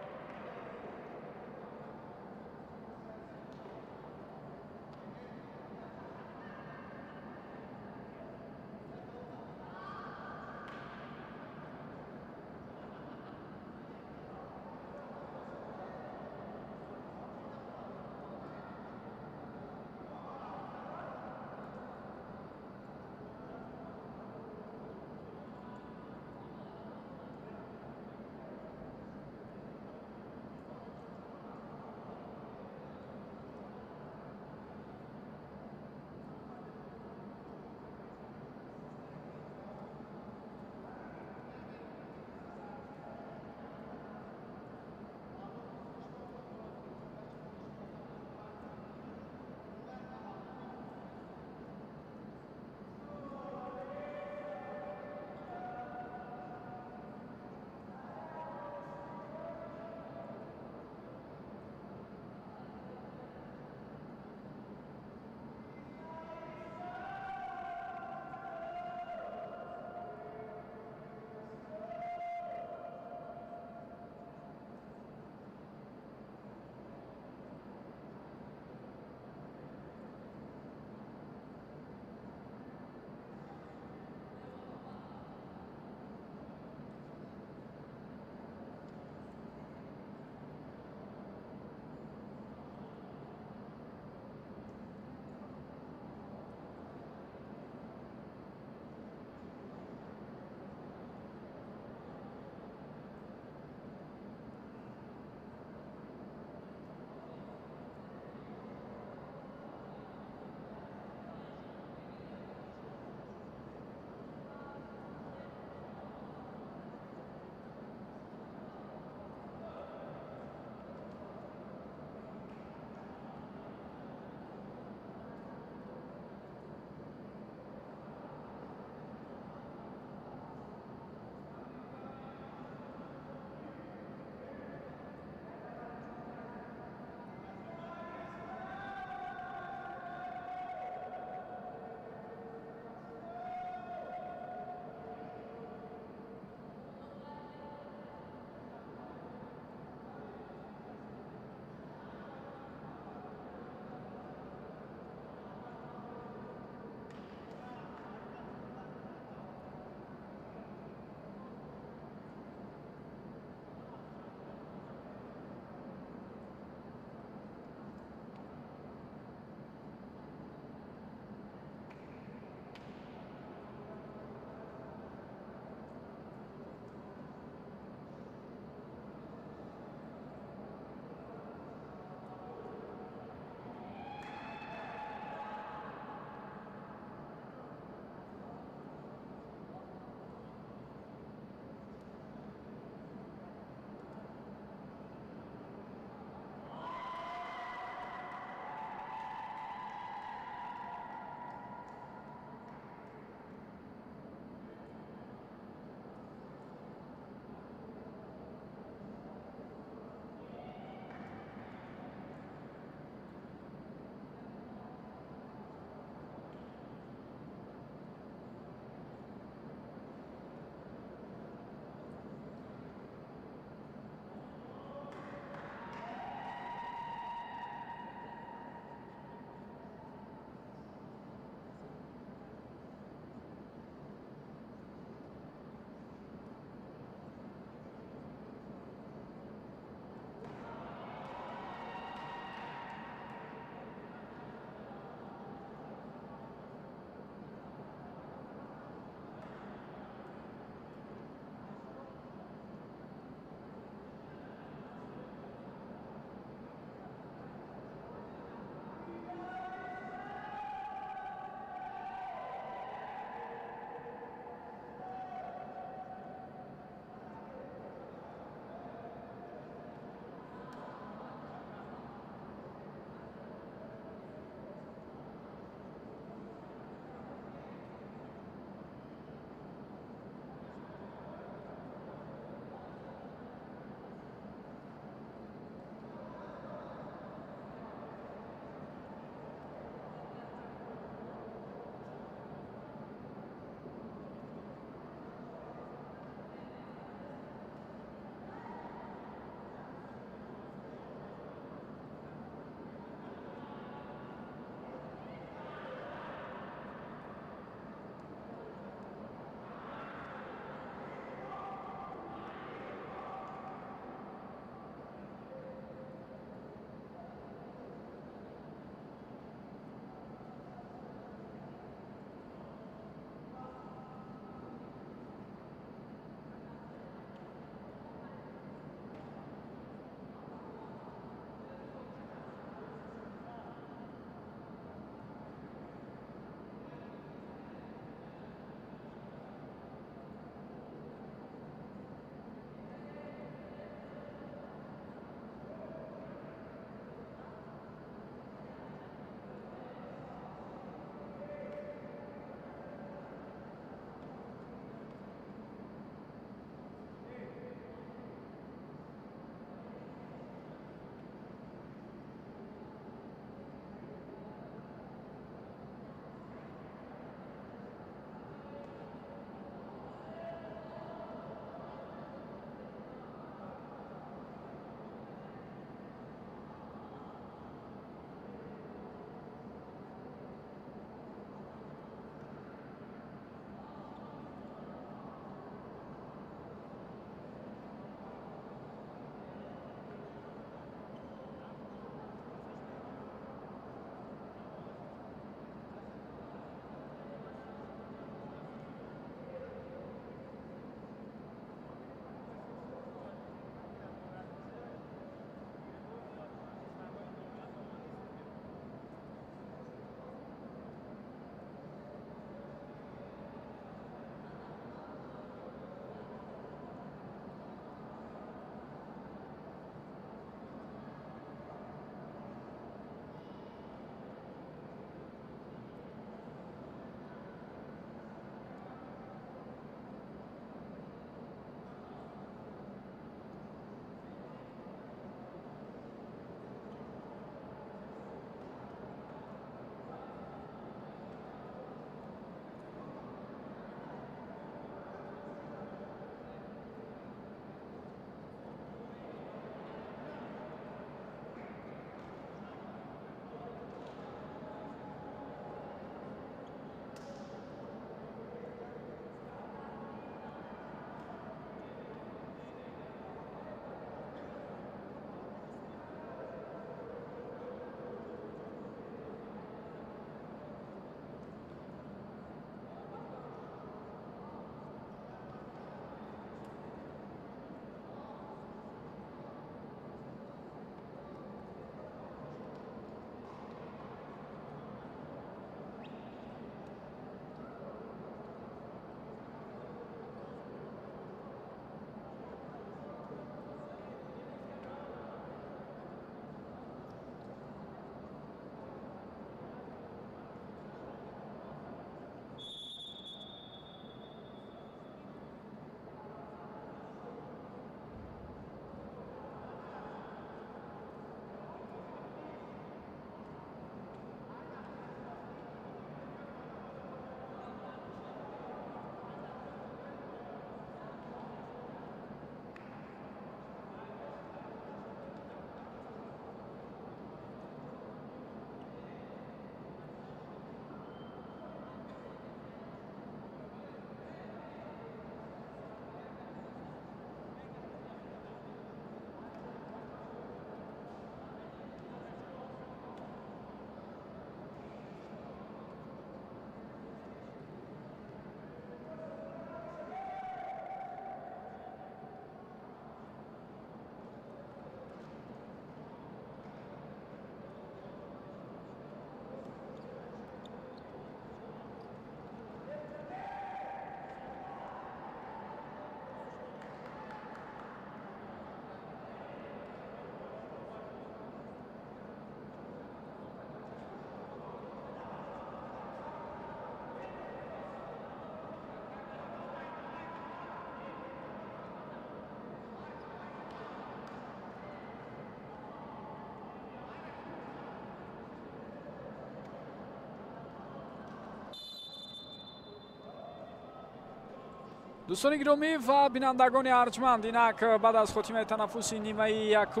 دوستان گرامی و بینندگان ارجمند، اینک بعد از خاتمه تنفس نیمه یکم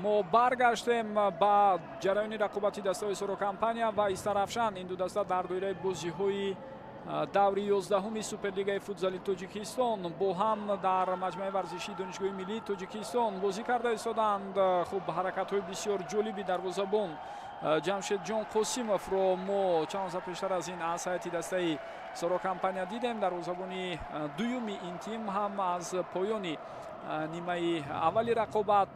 ما برگشتیم با جریان رقابتی دسته سرو کمپانیا و استرافشان. این دو دسته در دوره بازی‌های دوری 11 سوپرلیگای فوتزالی تاجیکستان با هم در مجمع ورزشی دانشگاه ملی تاجیکستان بازی کرده ایستادند. خوب حرکت‌های بسیار جالبی دروازه‌بان جمشید جان قاسیموف رو ما چند روز پیشتر از این از هیئت دسته سرو کمپانیا دیدیم. دروازه‌بان دومی این تیم هم از پایان نیمه اولی رقابت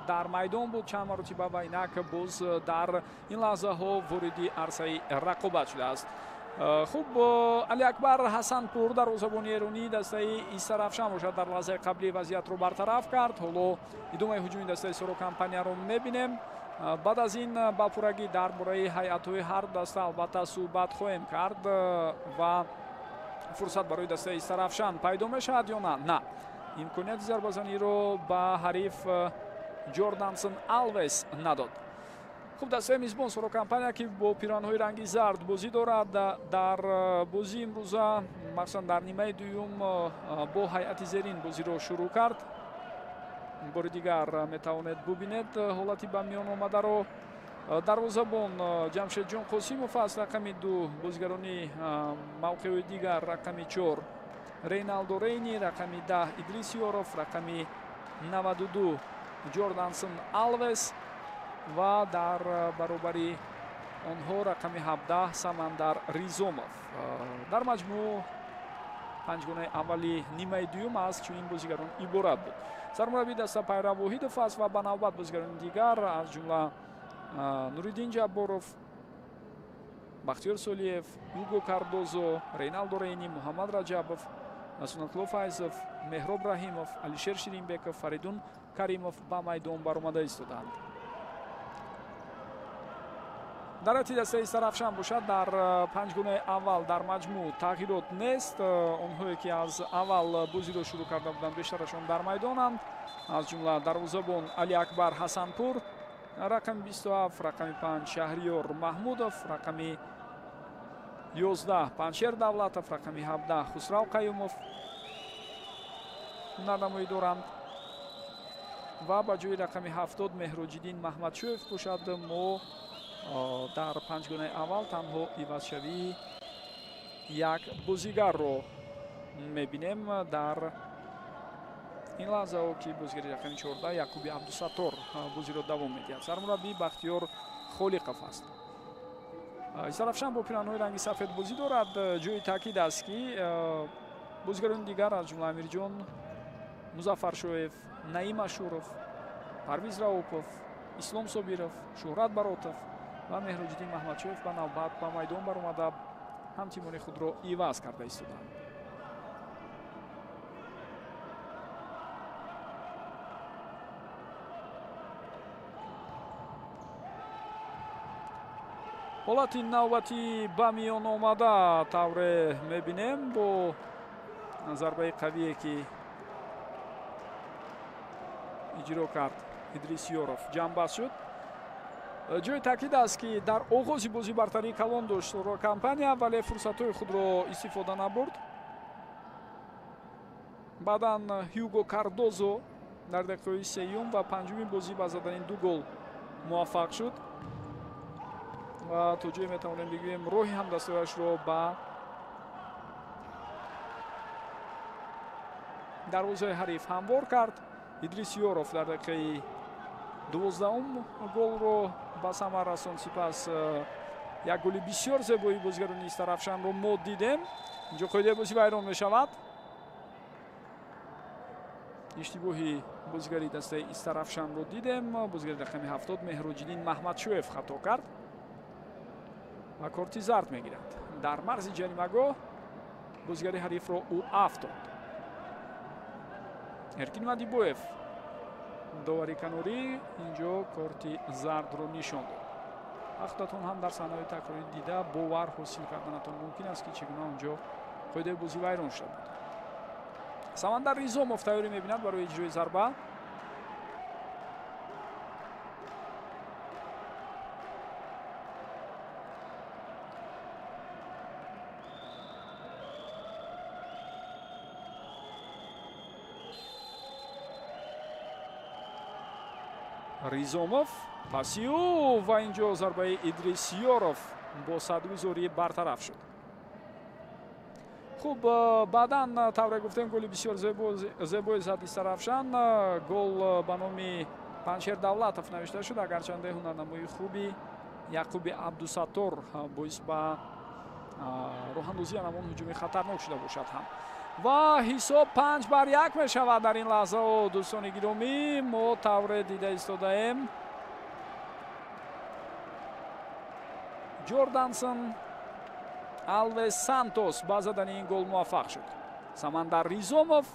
در میدان بود چند مرتبه و اینک باز در این لحظه ها وارد عرصه رقابت شده است. خوب علی اکبر حسنپور دروازه‌بان ایرانی دسته استرافشان باشد در لحظه قبلی وضعیت رو برطرف کرد. حالا ادامه هجوم دسته سرو کمپانیا رو می‌بینیم. بعد از این با پورگی درباره هیئت‌های هر دسته البته صحبت خواهیم کرد و فرصت برای دسته استرافشان پیدا میشد یا نه. امکانیت ضربه‌زنی رو به حریف جردانسون آلویس نداد. خوب دسته میزبان سرو کمپانیا که با پیراهن‌های رنگی زرد بازی دارد در بازی امروزه مخصوصا در نیمه دوم با هیئت زیرین بازی رو شروع کرد. بار دیگر میتوانید ببینید حالتی به میان آمده رو. دروازه‌بان جمشید جان قاسیموف است، رقم 2 بازیگرانی موقع دیگر رقم 4 رینالدو رینی، رقم 10 ادریس یوروف، رقم 92 جردانسون آلویس و در برابری آنها رقم 17 سمندر ریزوموف. در مجموع پنجگانه اولی نیمه دوم از چنین بازیگران عبارت بود. سرمربی دسته پیرو وحید فاس و به نوبت بازیگران دیگر از جمله نوریدین جباروف، بختیار سولیف، یوگو کاردوزو، رینالدو رینی، محمد رجبوف، سنتلو فایزوف، مهراب رحیموف، علیشیر شیرینبکوف، فریدون کریموف به میدان برآمده ایستادند. در حتی دسته استرافشان باشد در پنجگانه اول در مجموع تغییرات نیست. آنهایی که از اول بازی رو شروع کرده بودند بیشترشان در میدانند، از جمله دروازه‌بان علی اکبر حسنپور، رقم 27 رقم 5 شهریار محمودوف، رقم 11 پنشیر دولتوف، رقم 17 خسرو قیوموف نمایی دارند و با جای رقم 70 مهراجدین محمدشویف باشد. ما در پنجگانه اول تنها عوضشوی یک بازیگر رو میبینیم. در این لحظه که بازیگری رقم 14 یعقوب عبدالستار بازی رو دوام میدهد. سرمربی بختیار خالقوف است. استرافشان با پیراهن‌های رنگی سفید بازی دارد. جای تاکید است که بازیگران دیگر از جمله امیرجان مظفر شویف، نعیم اشوروف، پرویز راوپوف، اسلام صابیروف، شهرت براتوف و مهراجدین محمدشویف به نوبت به میدان برآمده هم تیمان خود را عوض کرده ایستادند. حالت نوبتی به میان آمده طور میبینیم با ضربه قویه که اجرا کرد ادریس یوروف جنبست شد. جای تاکید است که در آغاز بازی برتری کلان داشت سرو کمپانیا ولی فرصت‌های خود را استفاده نبرد. بعداً هیوگو کاردوزو در دقیقه سوم و پنجم بازی با زدن دو گل موفق شد و تا جایی میتوانیم بگوییم روحی هم دستایش را به دروازه حریف هموار کرد. ادریس یوروف در دقیقه 12 گل رو به ثمر رساند. سپس یک گل بسیار زیبایی بازیگران استرافشان رو ما دیدیم. اینجا قاعده بازی ویران می شود. اشتباهی بازیگری دسته استرافشان رو دیدیم. بازیگر رقم 70 مهراجدین محمدشویف خطا کرد و کارت زرد میگیرد. در مرز جریمه‌گاه بازیگری حریف رو او افتاد. ارکین مدیبویف داوری کناری اینجا کارت زرد رو نشان داد. وقتتون هم در صحنه‌های تکراری دیده باور حاصل کردنتون ممکن است که چگونه اونجا قاعده بازی ویران شده بود. سمندر ریزوموف تیاری می‌بیند برای اجرای ضربه. Ризомов пасиу ва инҷо зарбаи Идрисёров бо садгузорӣ бартараф шуд. хуб, баъдан тавре гуфтем голи бисёр зебои зад Истарафшан. гол ба номи Паншер Давлатов навишта шуд, агарчанде ҳунарнамои хуби Яқуби Абдусаттор боис ба роҳандозии анамон ҳуҷуми хатарнок шуда бошад ҳам. ва ҳисоб 5-1 мешавад дар ин лаҳзаҳо. дӯстони гиромӣ, мо тавре дида истодаем. Ҷордансон Алвес Сантос ба задани ин гол муваффақ шуд. Самандар Ризомов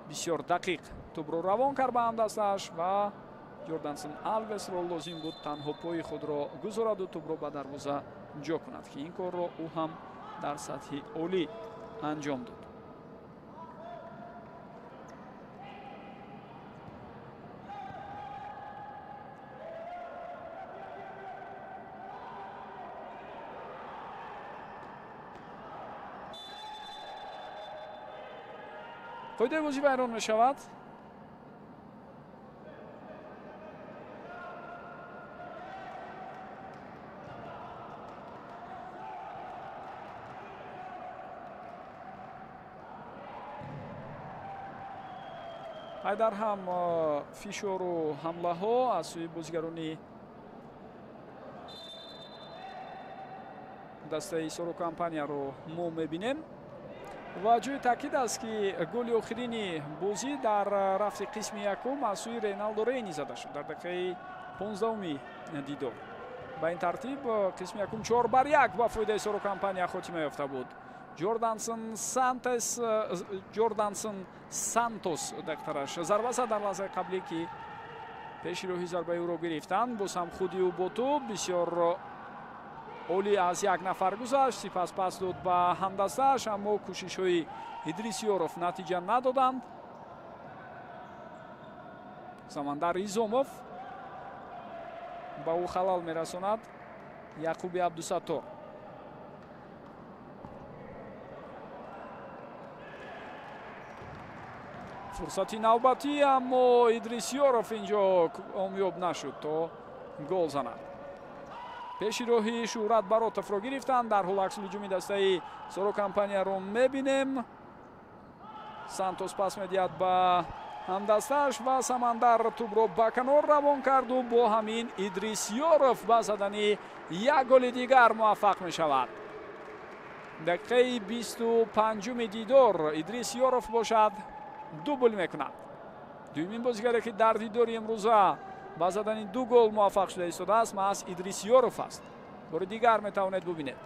бисёр дақиқ тӯбро равон кард ба ҳамдасташ ва Ҷордансон Алвесро лозим буд танҳо пои худро гузораду тӯбро ба дарвоза ҷо кунад, ки ин корро ӯ ҳам дар сатҳи олӣ анҷом дод. қоидаи бозӣ вайрон мешавад. айдар ҳам фишору ҳамлаҳо аз сӯи бозигарони дастаи сорокампанияро мо мебинем. ва ҷои таъкид аст, ки голи охирини бозӣ дар рафти қисми якум аз сӯи Реналдо Рейни зада шуд дар дақиқаи 15-уми дидор. ба ин тартиб қисми якум 4-1 ба фоидаи сорокампания хотима ёфта буд. Ҷордансон Сантос дактараш зарба зад дар лаҳзаи қаблӣ, ки пеши роҳи зарбаи ӯро гирифтанд. боз ҳам худи ӯ бо тӯб бисёр олӣ аз як нафар гузашт, сипас пас дод ба ҳамдастааш, аммо кӯшишҳои Идрисёров натиҷа надоданд. Самандар Ризомов ба ӯ халал мерасонад Яқуби Абдусаттор. фурсати навбатӣ, аммо Идрисёров инҷо омёб нашуд то гол занад. пеши роҳи Шӯҳрат Баротовро гирифтанд. дар ҳол аксул ҳуҷуми дастаи сорокампанияро мебинем. Сантос пас медиҳад ба ҳамдасташ ва Самандар тӯбро ба канор равон карду бо ҳамин Идрисёров ба задани як голи дигар муваффақ мешавад. дақиқаи 25-уми дидор Идрисёров бошад, дубл мекунад. дуюмин бозигаре, ки дар дидори имрӯза ба задани ду гол муваффақ шуда истодааст, маҳз Идрисёров аст. бори дигар метавонед бубинед.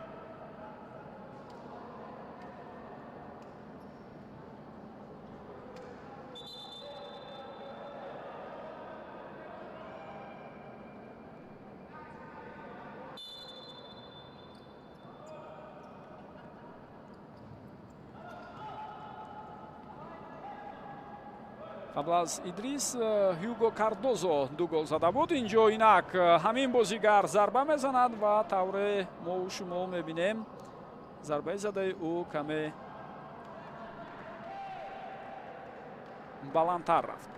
қабл аз Идрис Ҳюго Кардозо ду гол зада буд. инҷо инак ҳамин бозигар зарба мезанад ва тавре мо шумо мебинем зарбаи задаи ӯ каме баландтар рафт.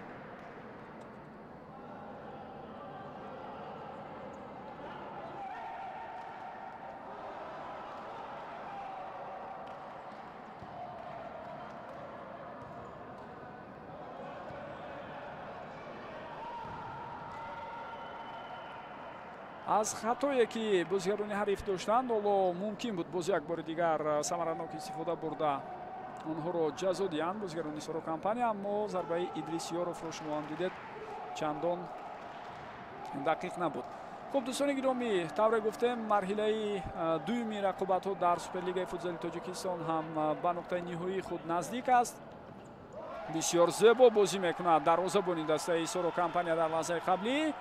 аз хатое, ки бозигарони ҳариф доштанд, ҳоло мумкин буд боз як бори дигар самаранок истифода бурда онҳоро ҷазо диҳанд бозигарони сорокампания, аммо зарбаи Идрисёровро шумо ҳам дидед чандон дақиқ набуд. хуб, дӯстони гиромӣ, тавре гуфтем марҳилаи дуюми рақобатҳо дар Суперлигаи футзали Тоҷикистон ҳам ба нуқтаи ниҳоии худ наздик аст. бисёр зебо бозӣ мекунад дарвозабони дастаи сорокампания дар лаҳзаи қаблӣ.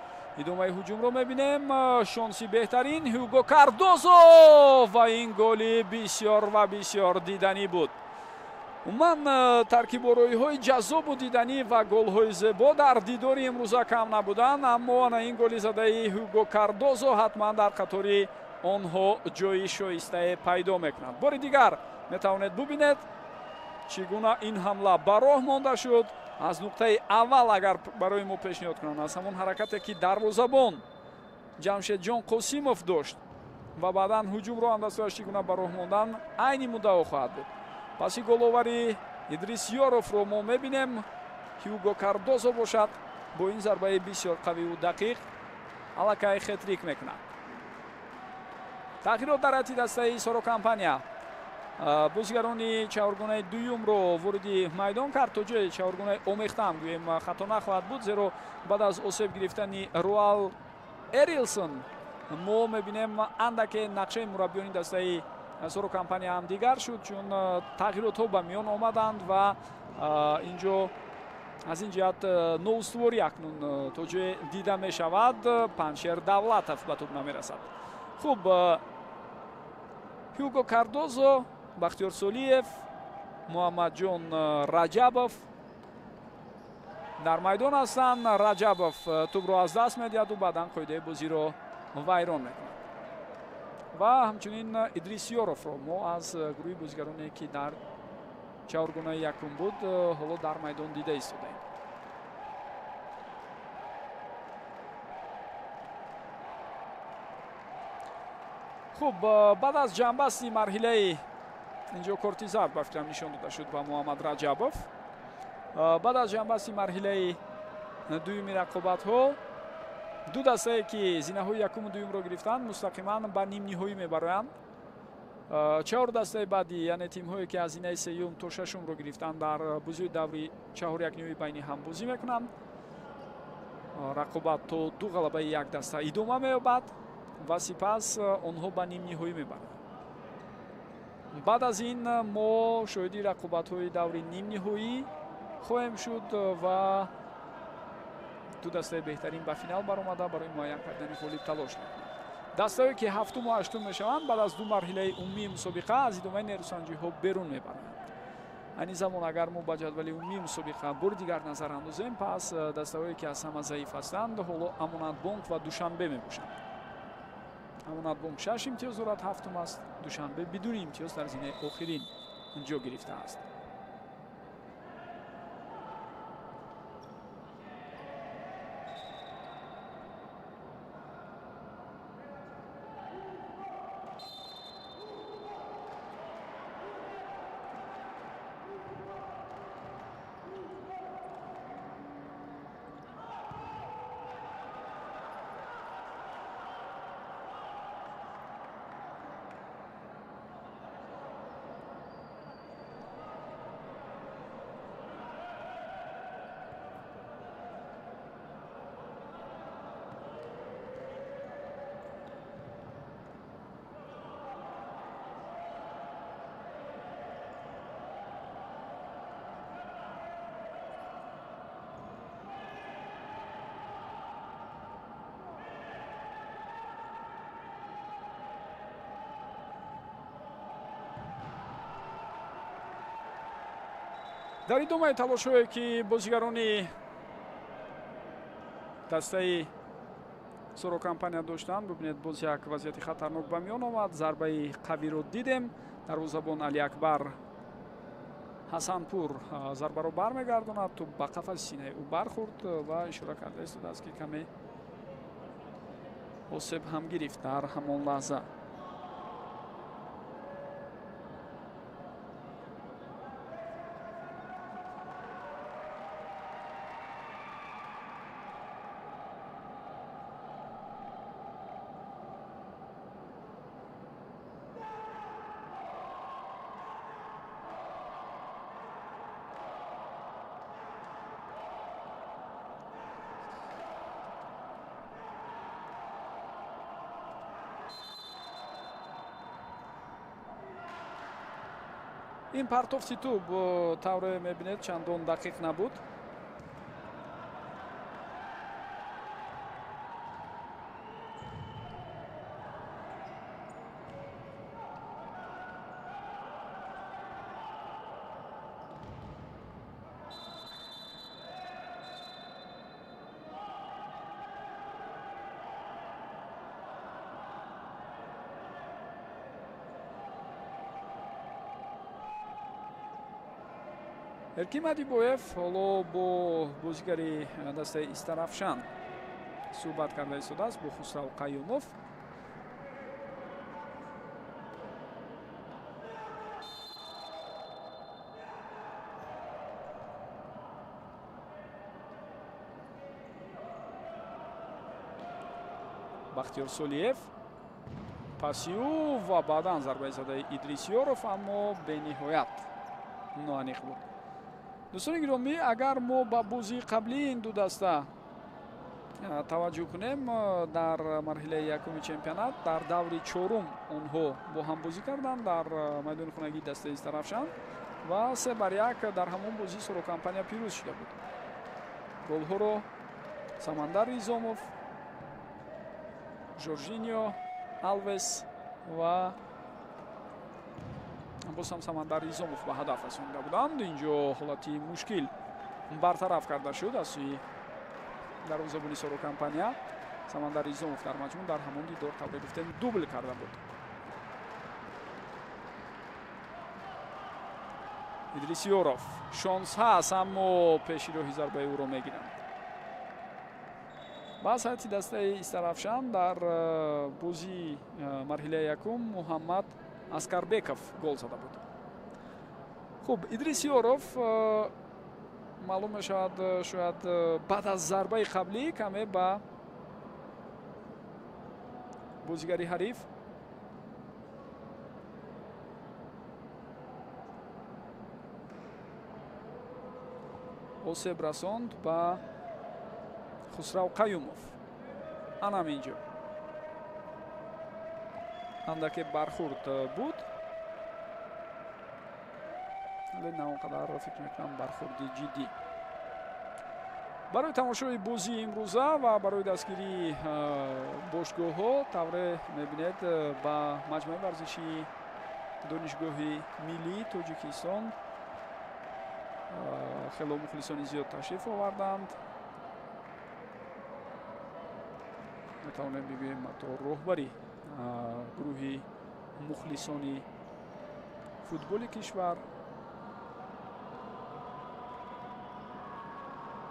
идомаи ҳуҷумро мебинем. шонси беҳтарин Ҳюго Кардозо ва ин голи бисёр ва бисёр диданӣ буд. умуман таркибороиҳои ҷаззобу диданӣ ва голҳои зебо дар дидори имрӯза кам набуданд, аммо ана ин голи задаи Ҳюго Кардозо ҳатман дар қатори онҳо ҷои шоистае пайдо мекунад. бори дигар метавонед бубинед чӣ гуна ин ҳамла ба роҳ монда шуд. аз нуқтаи аввал агар барои мо пешниҳод кунанд, аз ҳамон ҳаракате ки дарвозабон ҷамшедҷон қосимов дошт ва баъдан ҳуҷумро андастааш чӣ гуна ба роҳ мондан айни муддао хоҳад буд. паси головари Идрис Ёровро мо мебинем. Ҳюго Кардозо бошад бо ин зарбаи бисёр қавию дақиқ аллакай хетрик мекунад. тағйирот дар ҳайати дастаи Сорокомпания. бозигарони чаҳоргонаи дуюмро вориди майдон кард. то ҷои чаҳоргонаи омехтаам гӯем хато нахоҳад буд, зеро баъд аз осеб гирифтани Руал Эрилсон мо мебинем андаке нақшаи мураббиёни дастаи Сорокомпания ҳам дигар шуд, чун тағйиротҳо ба миён омаданд ва инҷо аз ин ҷиҳат ноустуворӣ акнун то ҷое дида мешавад. Паншер Давлатов ба тӯб намерасад. хуб, Ҳюго Кардозо, Бахтиёр Солиев, Муҳаммадҷон Раҷабов дар майдон ҳастанд. Раҷабов тӯбро аз даст медиҳаду баъдан қоидаи бозиро вайрон мекунад. ва ҳамчунин Идрис Ёровро мо аз гурӯҳи бозигароне ки дар чаҳоргонаи якум буд ҳоло дар майдон дида истодаем. хуб, баъд аз ҷанбасти марҳилаи инҷо корти зард ба фикрам нишон дода шуд ба Муҳаммад Раҷабов. баъд аз ҷанбасти марҳилаи дуюми рақобатҳо ду дастае ки зинаҳои якуму дуюмро гирифтанд мустақиман ба нимниҳоӣ мебароянд. чаҳор дастаи баъдӣ, яъне тимҳое ки аз зинаи сеюм то шашумро гирифтанд, дар бозии даври чаҳор якниҳои байни ҳам бозӣ мекунанд. рақобат то ду ғалабаи як даста идома меёбад ва сипас онҳо ба нимниҳоӣ мебаранд. баъд аз ин мо шоҳиди рақобатҳои даври нимниҳоӣ хоҳем шуд ва ду дастаи беҳтарин ба финал баромада барои муайян кардани ғолиб талош мекунанд. дастаҳое ки ҳафтуму ҳаштум мешаванд баъд аз ду марҳилаи умумии мусобиқа аз идомаи нерӯсанҷиҳо берун мебаранд. айни замон агар мо ба ҷадвали умумии мусобиқа бори дигар назар андозем, пас дастаҳое ки аз ҳама заиф ҳастанд ҳоло Амонатбонк ва Душанбе мебошанд. Амонатбонк 6 имтиёз дорад, ҳафтум аст. Душанбе бидуни имтиёз дар зинаи охирин ҷо гирифтааст. дар идомаи талошҳое ки бозигарони дастаи Сорокомпания доштанд, бубинед боз як вазъияти хатарнок ба миён омад. зарбаи қавиро дидем. дарвозабон Алиакбар Ҳасанпур зарбаро бармегардонад. тӯб ба қафаси синаи ӯ бархӯрд ва ишора карда истодааст ки каме осеб ҳам гирифт дар ҳамон лаҳза. ин партофти тӯб тавре мебинед чандон дақиқ набуд. Эркин Мадибоев ҳоло бо бозигари дастаи Истарафшан суҳбат карда истодааст бо Хусрав Қаюмов. Бахтиёр Солиев пасиу ва баъдан зарбаи задаи Идрисиёров, аммо бениҳоят ноаниқ буд. дӯстони гиромӣ, агар мо ба бозии қаблии ин ду даста таваҷҷӯҳ кунем, дар марҳилаи якуми чемпионат дар даври чорум онҳо бо ҳам бозӣ карданд дар майдони хонагии дастаи Истарафшан ва 3-1 дар ҳамон бозӣ Сорокампания пирӯз шуда буд. голҳоро Самандар Ризомов, Жоржиньо, Алвес ва боз ҳам Самандар Ризомов ба ҳадаф расонида буданд. инҷо ҳолати мушкил бартараф карда шуд аз сӯи дарвозабони Сорокампания. Самандар Ризомов дар маҷмӯъ дар ҳамон дидор тавре гуфтем дубл карда буд. Идрисиёров шонс ҳаст, аммо пешироҳи зарбаи ӯро мегиранд. ба саҳати дастаи Истарафшан дар бозии марҳилаи якум Муҳаммад Аскарбеков гол зада буд. хуб, Идрисиёров маълум мешавад шояд баъд аз зарбаи қаблӣ каме ба бозигари ҳариф осеб расонд ба Хусрав Қаюмов. анам инҷо андаке бархурд буд, вале на он қадар фикр мекунам бархурди ҷиддӣ. барои тамошои бозии имрӯза ва барои дастгирии бошгоҳҳо тавре мебинед ба маҷмӯи варзиши донишгоҳи миллии Тоҷикистон хело мухлисони зиёд ташриф оварданд. метавонем бигӯем ҳатто роҳбари гурӯҳи мухлисони футболи кишвар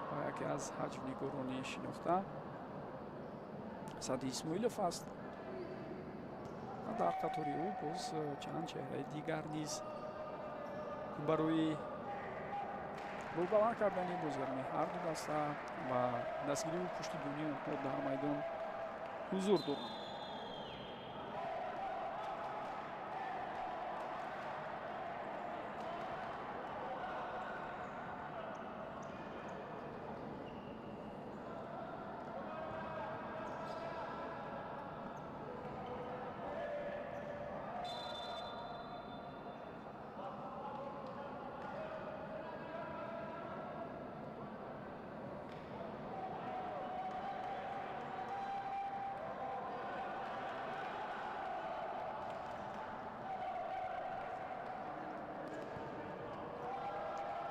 ва яке аз ҳаҷвнигорони шинохта Сади Исмоилов аст. ва дар қатори ӯ боз чанд чеҳраи дигар низ барои рӯбаланд кардани бозигарони ҳарду даста ва дастгирии пуштибони онҳо дар майдон ҳузур доранд.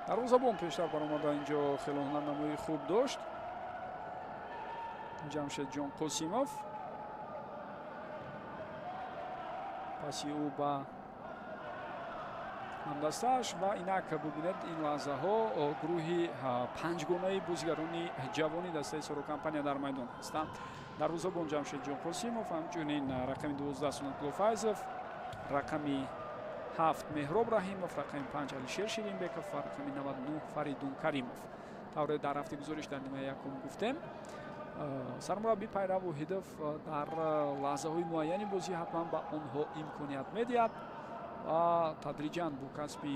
дарвозабон пештар баромада инҷо хелонанамои хуб дошт. Ҷамшедҷон Қосимов паси ӯ ба ҳамдастааш ва инак бубинед ин лаҳзаҳо гурӯҳи панҷгонаи бозигарони ҷавони дастаи Сорокампания дар майдон ҳастанд. дарвозабон Ҷамшедҷон Қосимов, ҳамчунин рақами 12 Сунатулло Файзов, рақами 7 Меҳроб Раҳимов, рақами 5 Алишер Ширинбеков ва рақами 99 Фаридун Каримов. тавре дар ҳафти гузориш дар нимаи якум гуфтем, сармураббӣ Пайрав Воҳидов дар лаҳзаҳои муайяни бозӣ ҳатман ба онҳо имконият медиҳад ва тадриҷан бо касби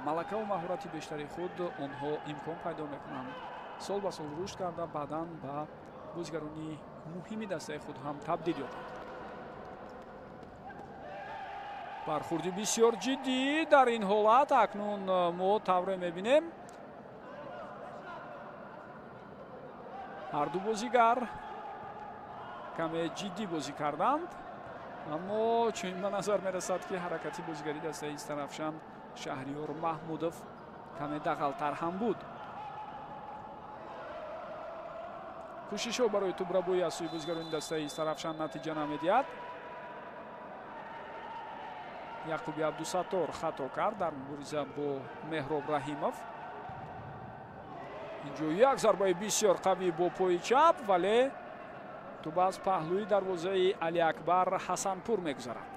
малакаву маҳорати бештари худ онҳо имкон пайдо мекунанд сол ба сол рушд карда баъдан ба бозигарони муҳими дастаи худ ҳам табдил ёбанд. бархурди бисёр ҷиддӣ дар ин ҳолат акнун мо тавре мебинем. ҳарду бозигар каме ҷиддӣ бозӣ карданд, аммо чунин ба назар мерасад ки ҳаракати бозигари дастаи Истарафшан Шаҳриёр Маҳмудов каме дағалтар ҳам буд. кӯшишҳо барои тӯбрабоӣ аз сӯи бозигарони дастаи Истарафшан натиҷа намедиҳад. яқуби абдусаттор хато кард дар мубориза бо меҳроб раҳимов. инҷо як зарбаи бисёр қавӣ бо пои чап, вале туба аз паҳлӯи дарвозаи Алиакбар Ҳасанпур мегузарад.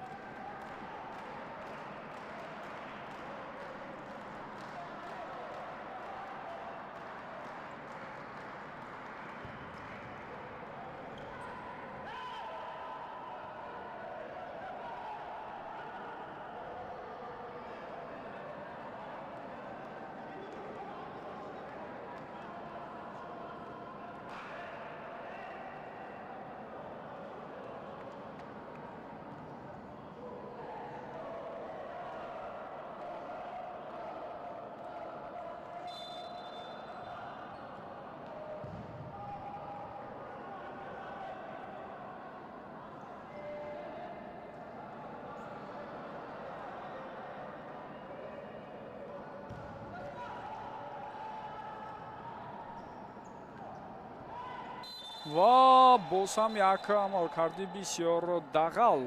ва боз ҳам як амалкарди бисёр дағал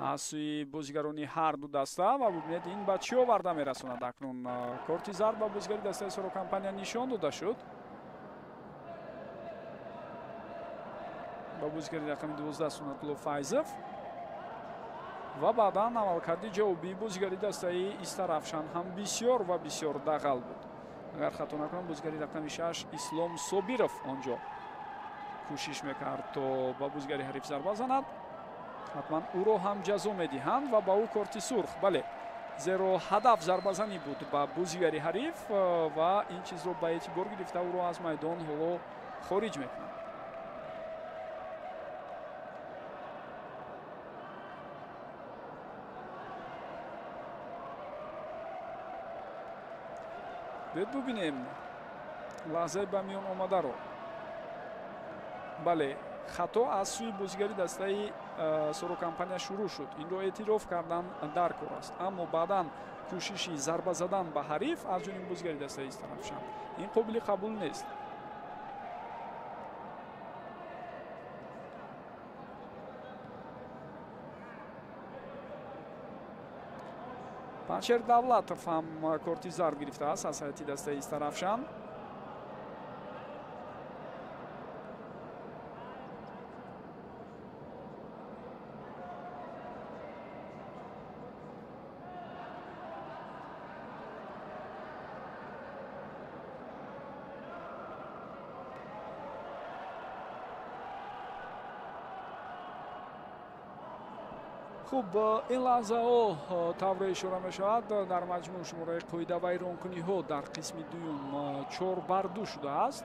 аз сӯи бозигарони ҳар ду даста ва бубинед ин ба чӣ оварда мерасонад. акнун корти зард ба бозигари дастаи Сорокампания нишон дода шуд. ба бозигари рақами 12 Сунатулло Файзов ва баъдан амалкарди ҷавобии бозигари дастаи Истарафшан ҳам бисёр ва бисёр дағал буд. агар хато накунам бозигари рақами 6 Ислом Собиров онҷо кӯшиш мекард то ба бозигари ҳариф зарба занад. ҳатман ӯро ҳам ҷазо медиҳанд ва ба ӯ корти сурх. бале, зеро ҳадаф зарбазанӣ буд ба бозигари ҳариф ва ин чизро ба эътибор гирифта ӯро аз майдон ҳоло хориҷ мекунад. бед бубинем лаҳзаи ба миён омадаро. бале, хато аз сӯи бозигари дастаи Сорокампания шурӯъ шуд. инро эътироф кардан дар кор аст, аммо баъдан кӯшиши зарба задан ба ҳариф аз ҷониби бозигари дастаи Истарафшан ин қобили қабул нест. Панчер Давлатов ҳам корти зарб гирифтааст аз ҳайати дастаи Истарафшан. хуб, ин лаҳзаҳо тавре ишора мешавад дар маҷмӯъ шумораи қоида вайронкуниҳо дар қисми дуюм 4-2 шудааст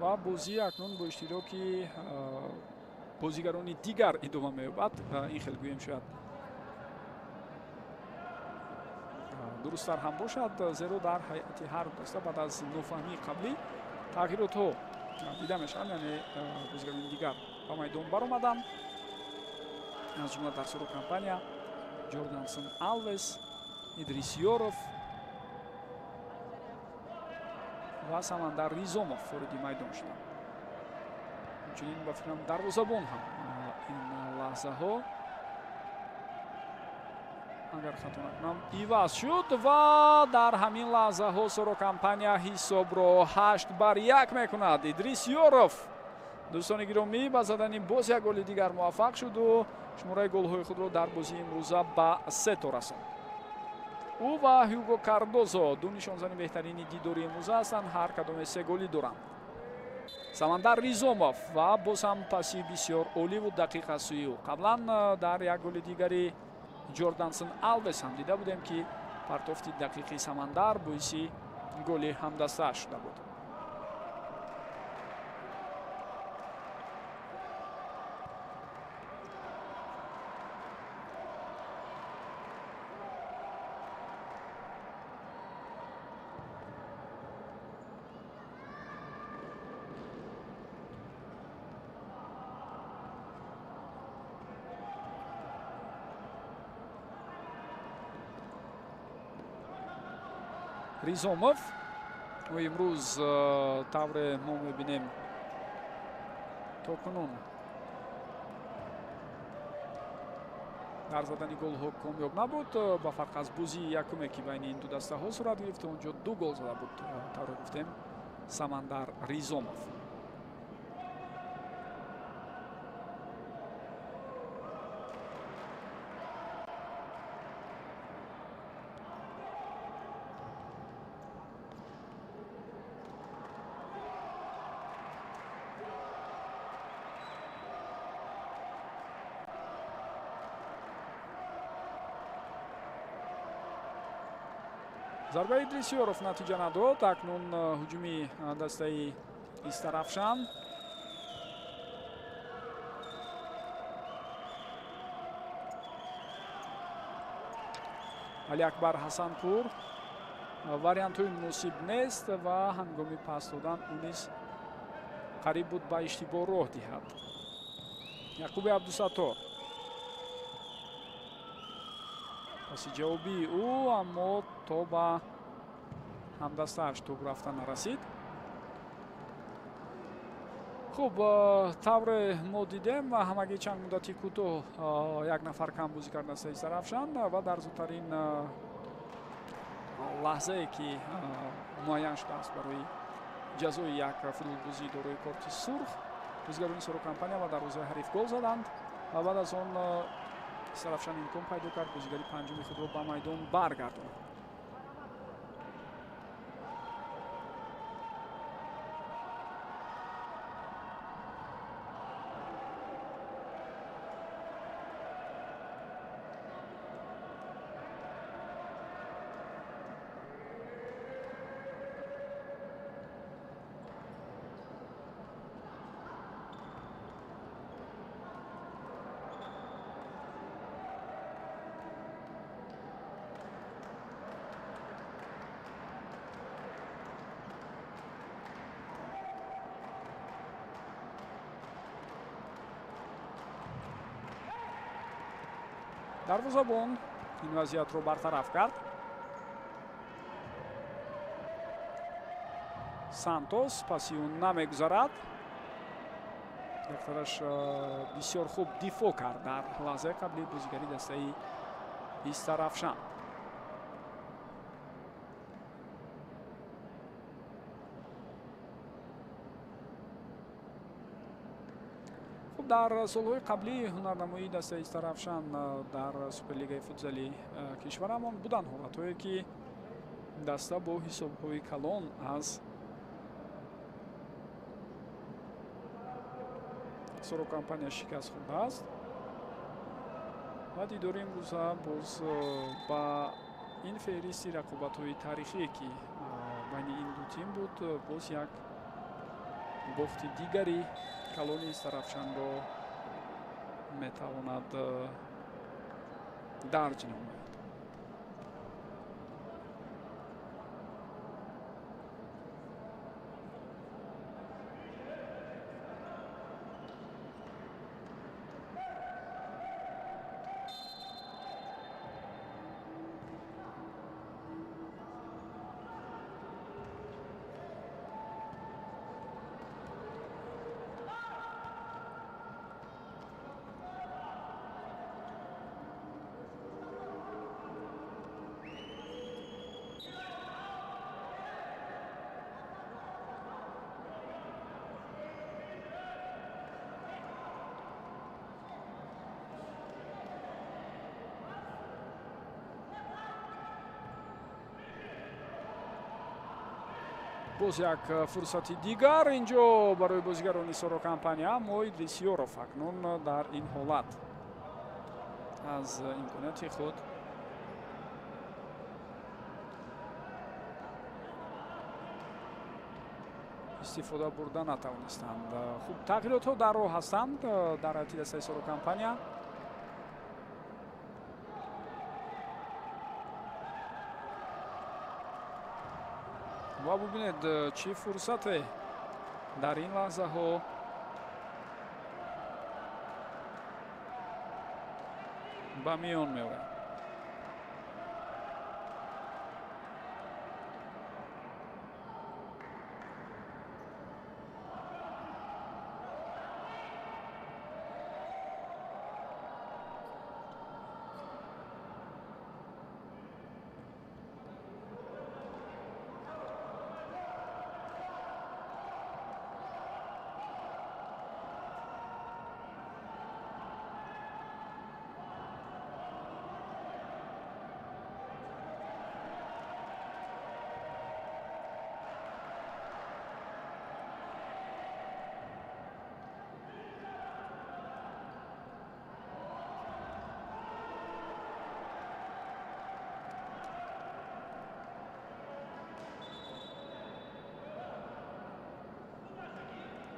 ва бозӣ акнун бо иштироки бозигарони дигар идома меёбад. ин хел гӯем шояд дурусттар ҳам бошад, зеро дар ҳайати ҳар даста баъд аз нофаҳмии қаблӣ тағйиротҳо дида мешаванд, яъне бозигарони дигар ба майдон баромаданд. аз ҷумла дар Сорокампания Ҷордансон Алвес, Идрис Ёров ва Самандар Ризомов вориди майдон шуданд. инчунин ба фикрам дарвозабон ҳам ин лаҳзаҳо агар хато накунам иваз шуд ва дар ҳамин лаҳзаҳо Сорокампания ҳисобро 8-1 мекунад. Идрис Ёров, дӯстони гиромӣ, ба задани боз як голи дигар муваффақ шуду шумораи голҳои худро дар бозии имрӯза ба 3 то расонд. ӯ ва Ҳюго Кардозо ду нишонзани беҳтарини дидори имрӯза ҳастанд, ҳар кадоме 3 голи доранд. Самандар Ризомов ва боз ҳам паси бисёр оливу дақиқ аз сӯи ӯ. қаблан дар як голи дигари Ҷордансон Алвес ҳам дида будем ки партофти дақиқи Самандар боиси голи ҳамдастааш шуда буд. Ризомов ва имрӯз тавре мо мебинем то кунун дар задани голҳо комёб набуд. Ба фарқ аз бозии якуме ки байни ин ду дастаҳо сурат гирифт, онҷо 2 гол зада буд. тавре гуфтем Самандар Ризомов. зарбаи Идрисиёров натиҷа надод. Акнун ҳуҷуми дастаи Истарафшан. Алиакбар Ҳасанпур вариантҳои муносиб нест ва ҳангоми пас додан ӯ низ қариб буд ба иштибоҳ роҳ диҳад. Яъқуби Абдусаттор паси ҷавобии ӯ, аммо то ба ҳамдастааш топ рафта нарасид. хуб, тавре мо дидем ҳамагӣ чанд муддати кӯтоҳ як нафар кам бозӣ кардан дастаи Сарафшан ва дар зудтарин лаҳзае ки муайян шудааст барои ҷазои як футболбозии дорои корти сурх, бозигарони Сорокампания ва дарвозаи ҳариф гол заданд. баъд аз он Сарафшан имкон пайдо кард бозигари панҷуми худро ба майдон баргардонад. дарвозабон ин вазъиятро бартараф кард. Сантос паси ӯ намегузарад. дактараш бисёр хуб дифоъ кард дар лаҳзаи қабли бозигари дастаи Истарафшан. дар солҳои қаблӣ ҳунарнамоии дастаи Истарафшан дар Суперлигаи футзали кишварамон буданд ҳолатҳое ки даста бо ҳисобҳои калон аз Сорокампания шикаст хӯрдааст ва дидори имрӯза боз ба ин феҳристи рақобатҳои таърихие ки байни ин ду тим буд, боз як бохти дигари калони Истарафшанро метавонад дарҷ намояд. боз як фурсати дигар инҷо барои бозигарони Сорокампания, аммо Идрисиёров акнун дар ин ҳолат аз имконияти худ истифода бурда натавонистанд. хуб, тағйиротҳо дар роҳ ҳастанд дар ҳайати дастаи Сорокампания. ва бубинед чӣ фурсате дар ин лаҳзаҳо ба миён меояд.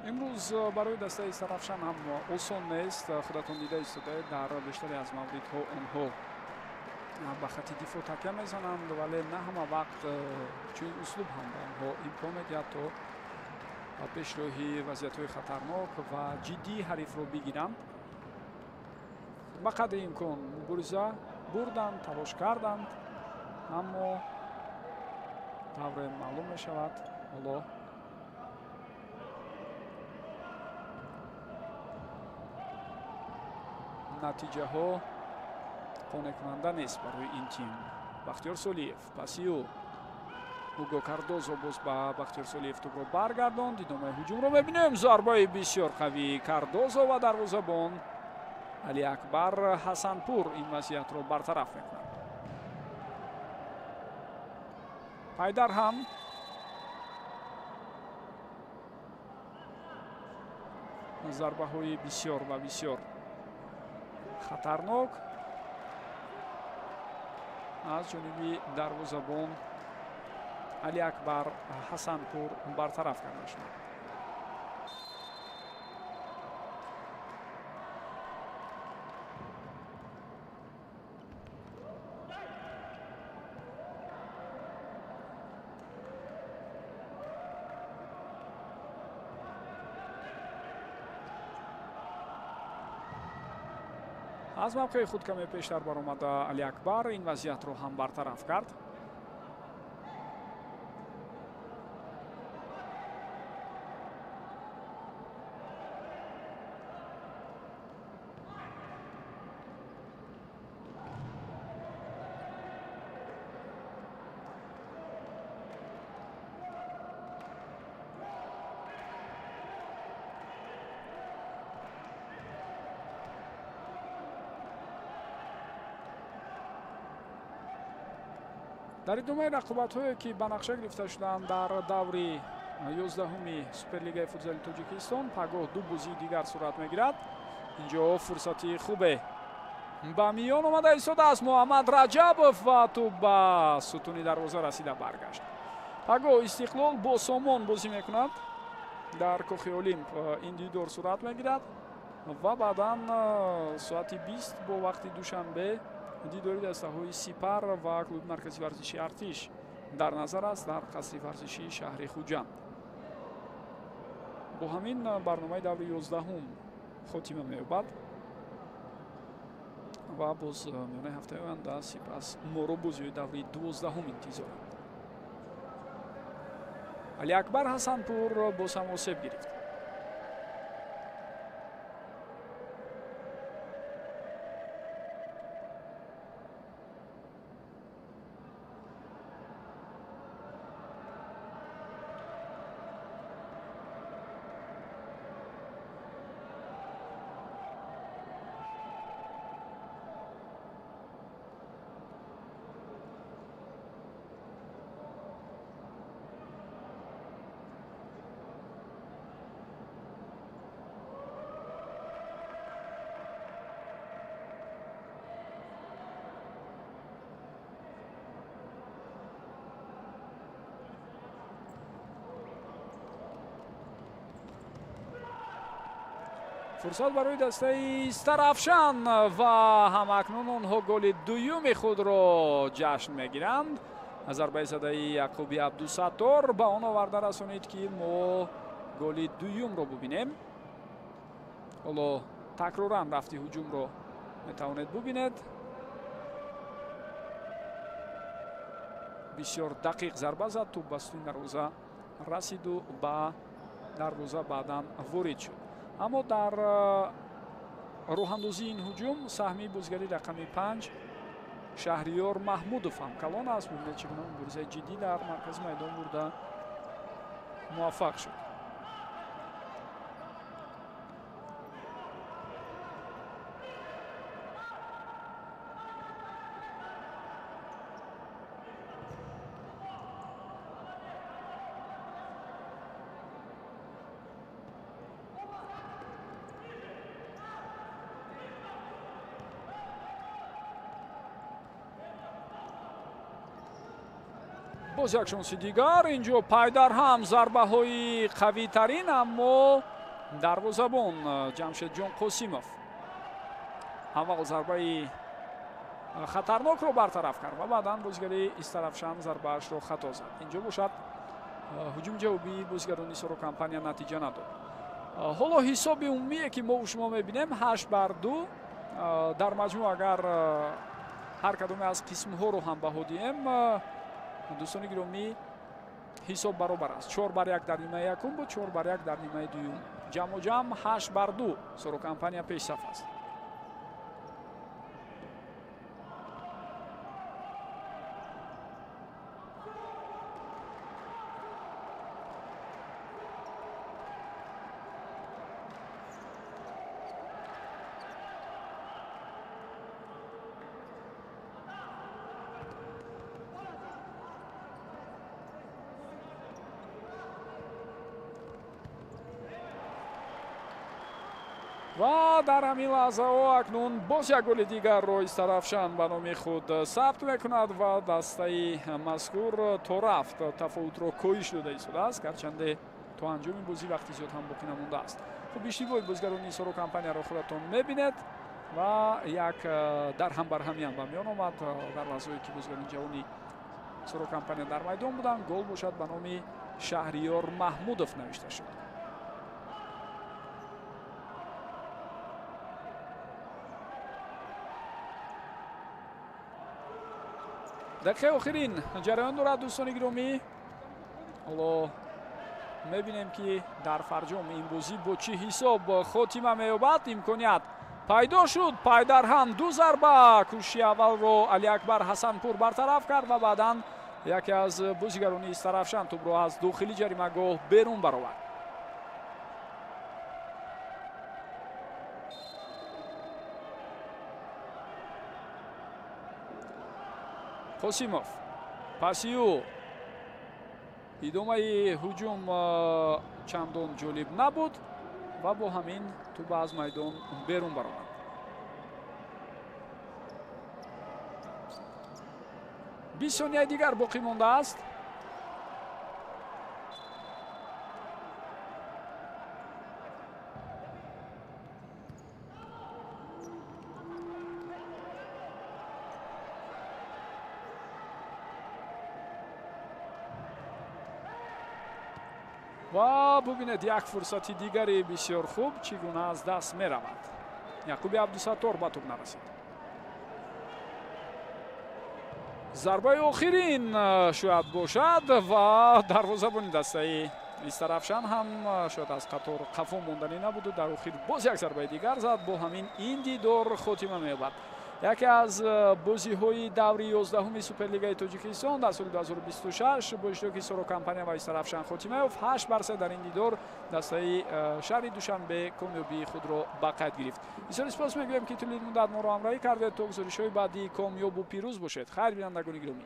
امروز برای دسته سرافشان هم آسان نیست. خودتون دیده ایستاده در بیشتری از موردها آنها با خط دفاع تکیه میزنند، ولی نه همه وقت چون اسلوب هم به آنها امکان میدهد تا پیش روی وضعیت‌های خطرناک و جدی حریف رو بگیرند. با قدر امکان مبارزه بردند، تلاش کردند، اما طور معلوم می شود حالا نتیجه ها قانع کننده نیست برای این تیم. بختیار سولیف پاسیو اوگو کاردوزو باز با بختیار سولیف توپ رو برگرداند. ادامه هجوم رو ببینیم. ضربه بسیار قوی کاردوزو و دروازه‌بان علی اکبر حسنپور این وضعیت رو برطرف میکنند. پایدر هم ضربه های بسیار و بسیار خطرناک از جانب دروازه‌بان علی اکبر حسنپور برطرف کرده شد. از موقع خود کمی پیشتر برآمده علی اکبر این وضعیت رو هم برطرف کرد. در ادامه رقابت‌هایی که به نقشه گرفته شدند در دوره 11 سوپرلیگ فوتبال تاجیکستان پگاه دو بازی دیگر صورت می‌گیرد. اینجا فرصتی خوبه به میان آمده ایستاده است محمد رجبوف و توپ به ستون دروازه رسیده برگشت. پگاه استقلال با سامان بازی میکند. در کاخ المپ این دیدار صورت می‌گیرد و بعداً ساعت 20 با وقت دوشنبه دیداری دسته های سپر و کلوب مرکزی ورزشی ارتش در نظر است در قصر ورزشی شهر خوجند. با همین برنامه دور 11 خاتمه می‌یابد و باز میانه هفته آینده سپس ما را بازی دوره 12 انتظار. علی اکبر حسنپور باز هم آسیب گرفت. فرصت برای دسته سرافشان و همکنون آنها گل دوم خود را جشن میگیرند. از ضربه زده یعقوبی عبدالستار به آن آورده رسانید که ما گل دوم را ببینیم. حالا تکرارا رفتی هجوم را میتوانید ببینید. بسیار دقیق ضربه زد، توپ به ستون دروازه رسید و به دروازه بعدا وارد شد. اما در راه اندازی این هجوم سهمی بازیگری رقم 5 شهریار محمودوف هم کلان است. می‌بینید چگونه مبارزه جدی در مرکز میدان برده موفق شد. باز یک شانس دیگر. اینجا پایدر هم ضربه های قوی ترین اما дарвозабон ҷамшедҷон қосимов аввал зарбаи хатарнокро бартараф кард ва баъдан бозигари Истарафшан зарбаашро хато зад. Инҷо бошад ҳуҷум ҷавобии бозигарони Сорокампания натиҷа надод. ҳоло ҳисоби умумие ки мо шумо мебинем 8-2 дар маҷмӯъ агар ҳар кадоме аз қисмҳоро ҳам баҳо диҳем дӯстони гиромӣ ҳисоб баробар аст. 4-1 дар нимаи якум буд, 4-1 дар нимаи дуюм. ҷамъоҷам 8-2 Сорокампания пешсаф аст. ва дар ҳамин лаҳзаҳо акнун боз як голи дигарро Истарафшан ба номи худ сабт мекунад ва дастаи мазкур то рафт тафовутро коҳиш дода истодааст, гарчанде то анҷоми бозӣ вақти зиёд ҳам боқӣ намондааст. хуб иштибоҳи бозигарони Сорокампанияро худатон мебинед ва як дар ҳам бар ҳамиам ба миён омад дар лаҳзаҳое ки бозигарони ҷавони Сорокампания дар майдон буданд. Гол бошад ба номи Шаҳриёр Маҳмудов навишта шуд. дақиқаи охирин ҷараён дорад дӯстони гиромӣ. ҳоло мебинем ки дар фарҷом ин бозӣ бо чӣ ҳисоб хотима меёбад. имконият пайдо шуд, пайдарҳам ду зарба кӯшиши аввалро Алиакбар Ҳасанпур бартараф кард ва баъдан яке аз бозигарони Истарафшан тӯбро аз дохили ҷаримагоҳ берун баровард. қосимов пасию идомаи ҳуҷум чандон ҷолиб набуд ва бо ҳамин тӯба аз майдон берун баромад. 20 сонияи дигар боқӣ мондааст. ва бубинед як фурсати дигари бисёр хуб чӣ гуна аз даст меравад. Яқуби Абдусаттор ба тӯб нарасид. зарбаи охирин шояд бошад ва дарвозабони дастаи Истарафшан ҳам шояд аз қатор қафо монданӣ набуду дар охир боз як зарбаи дигар зад. Бо ҳамин ин дидор хотима меёбад. яке аз бозиҳои даври 11-уми Суперлигаи Тоҷикистон дар соли 2026 бо иштироки Сорокампания ва Истарафшан хотима ёфт. 8-3 дар ин дидор дастаи шаҳри Душанбе комёбии худро ба қайд гирифт. бисёр спос мегӯем ки тӯли муддат моро ҳамроҳӣ кардед. то гузоришҳои баъдӣ комёбу пирӯз бошед. хайр бинандагони гиромӣ.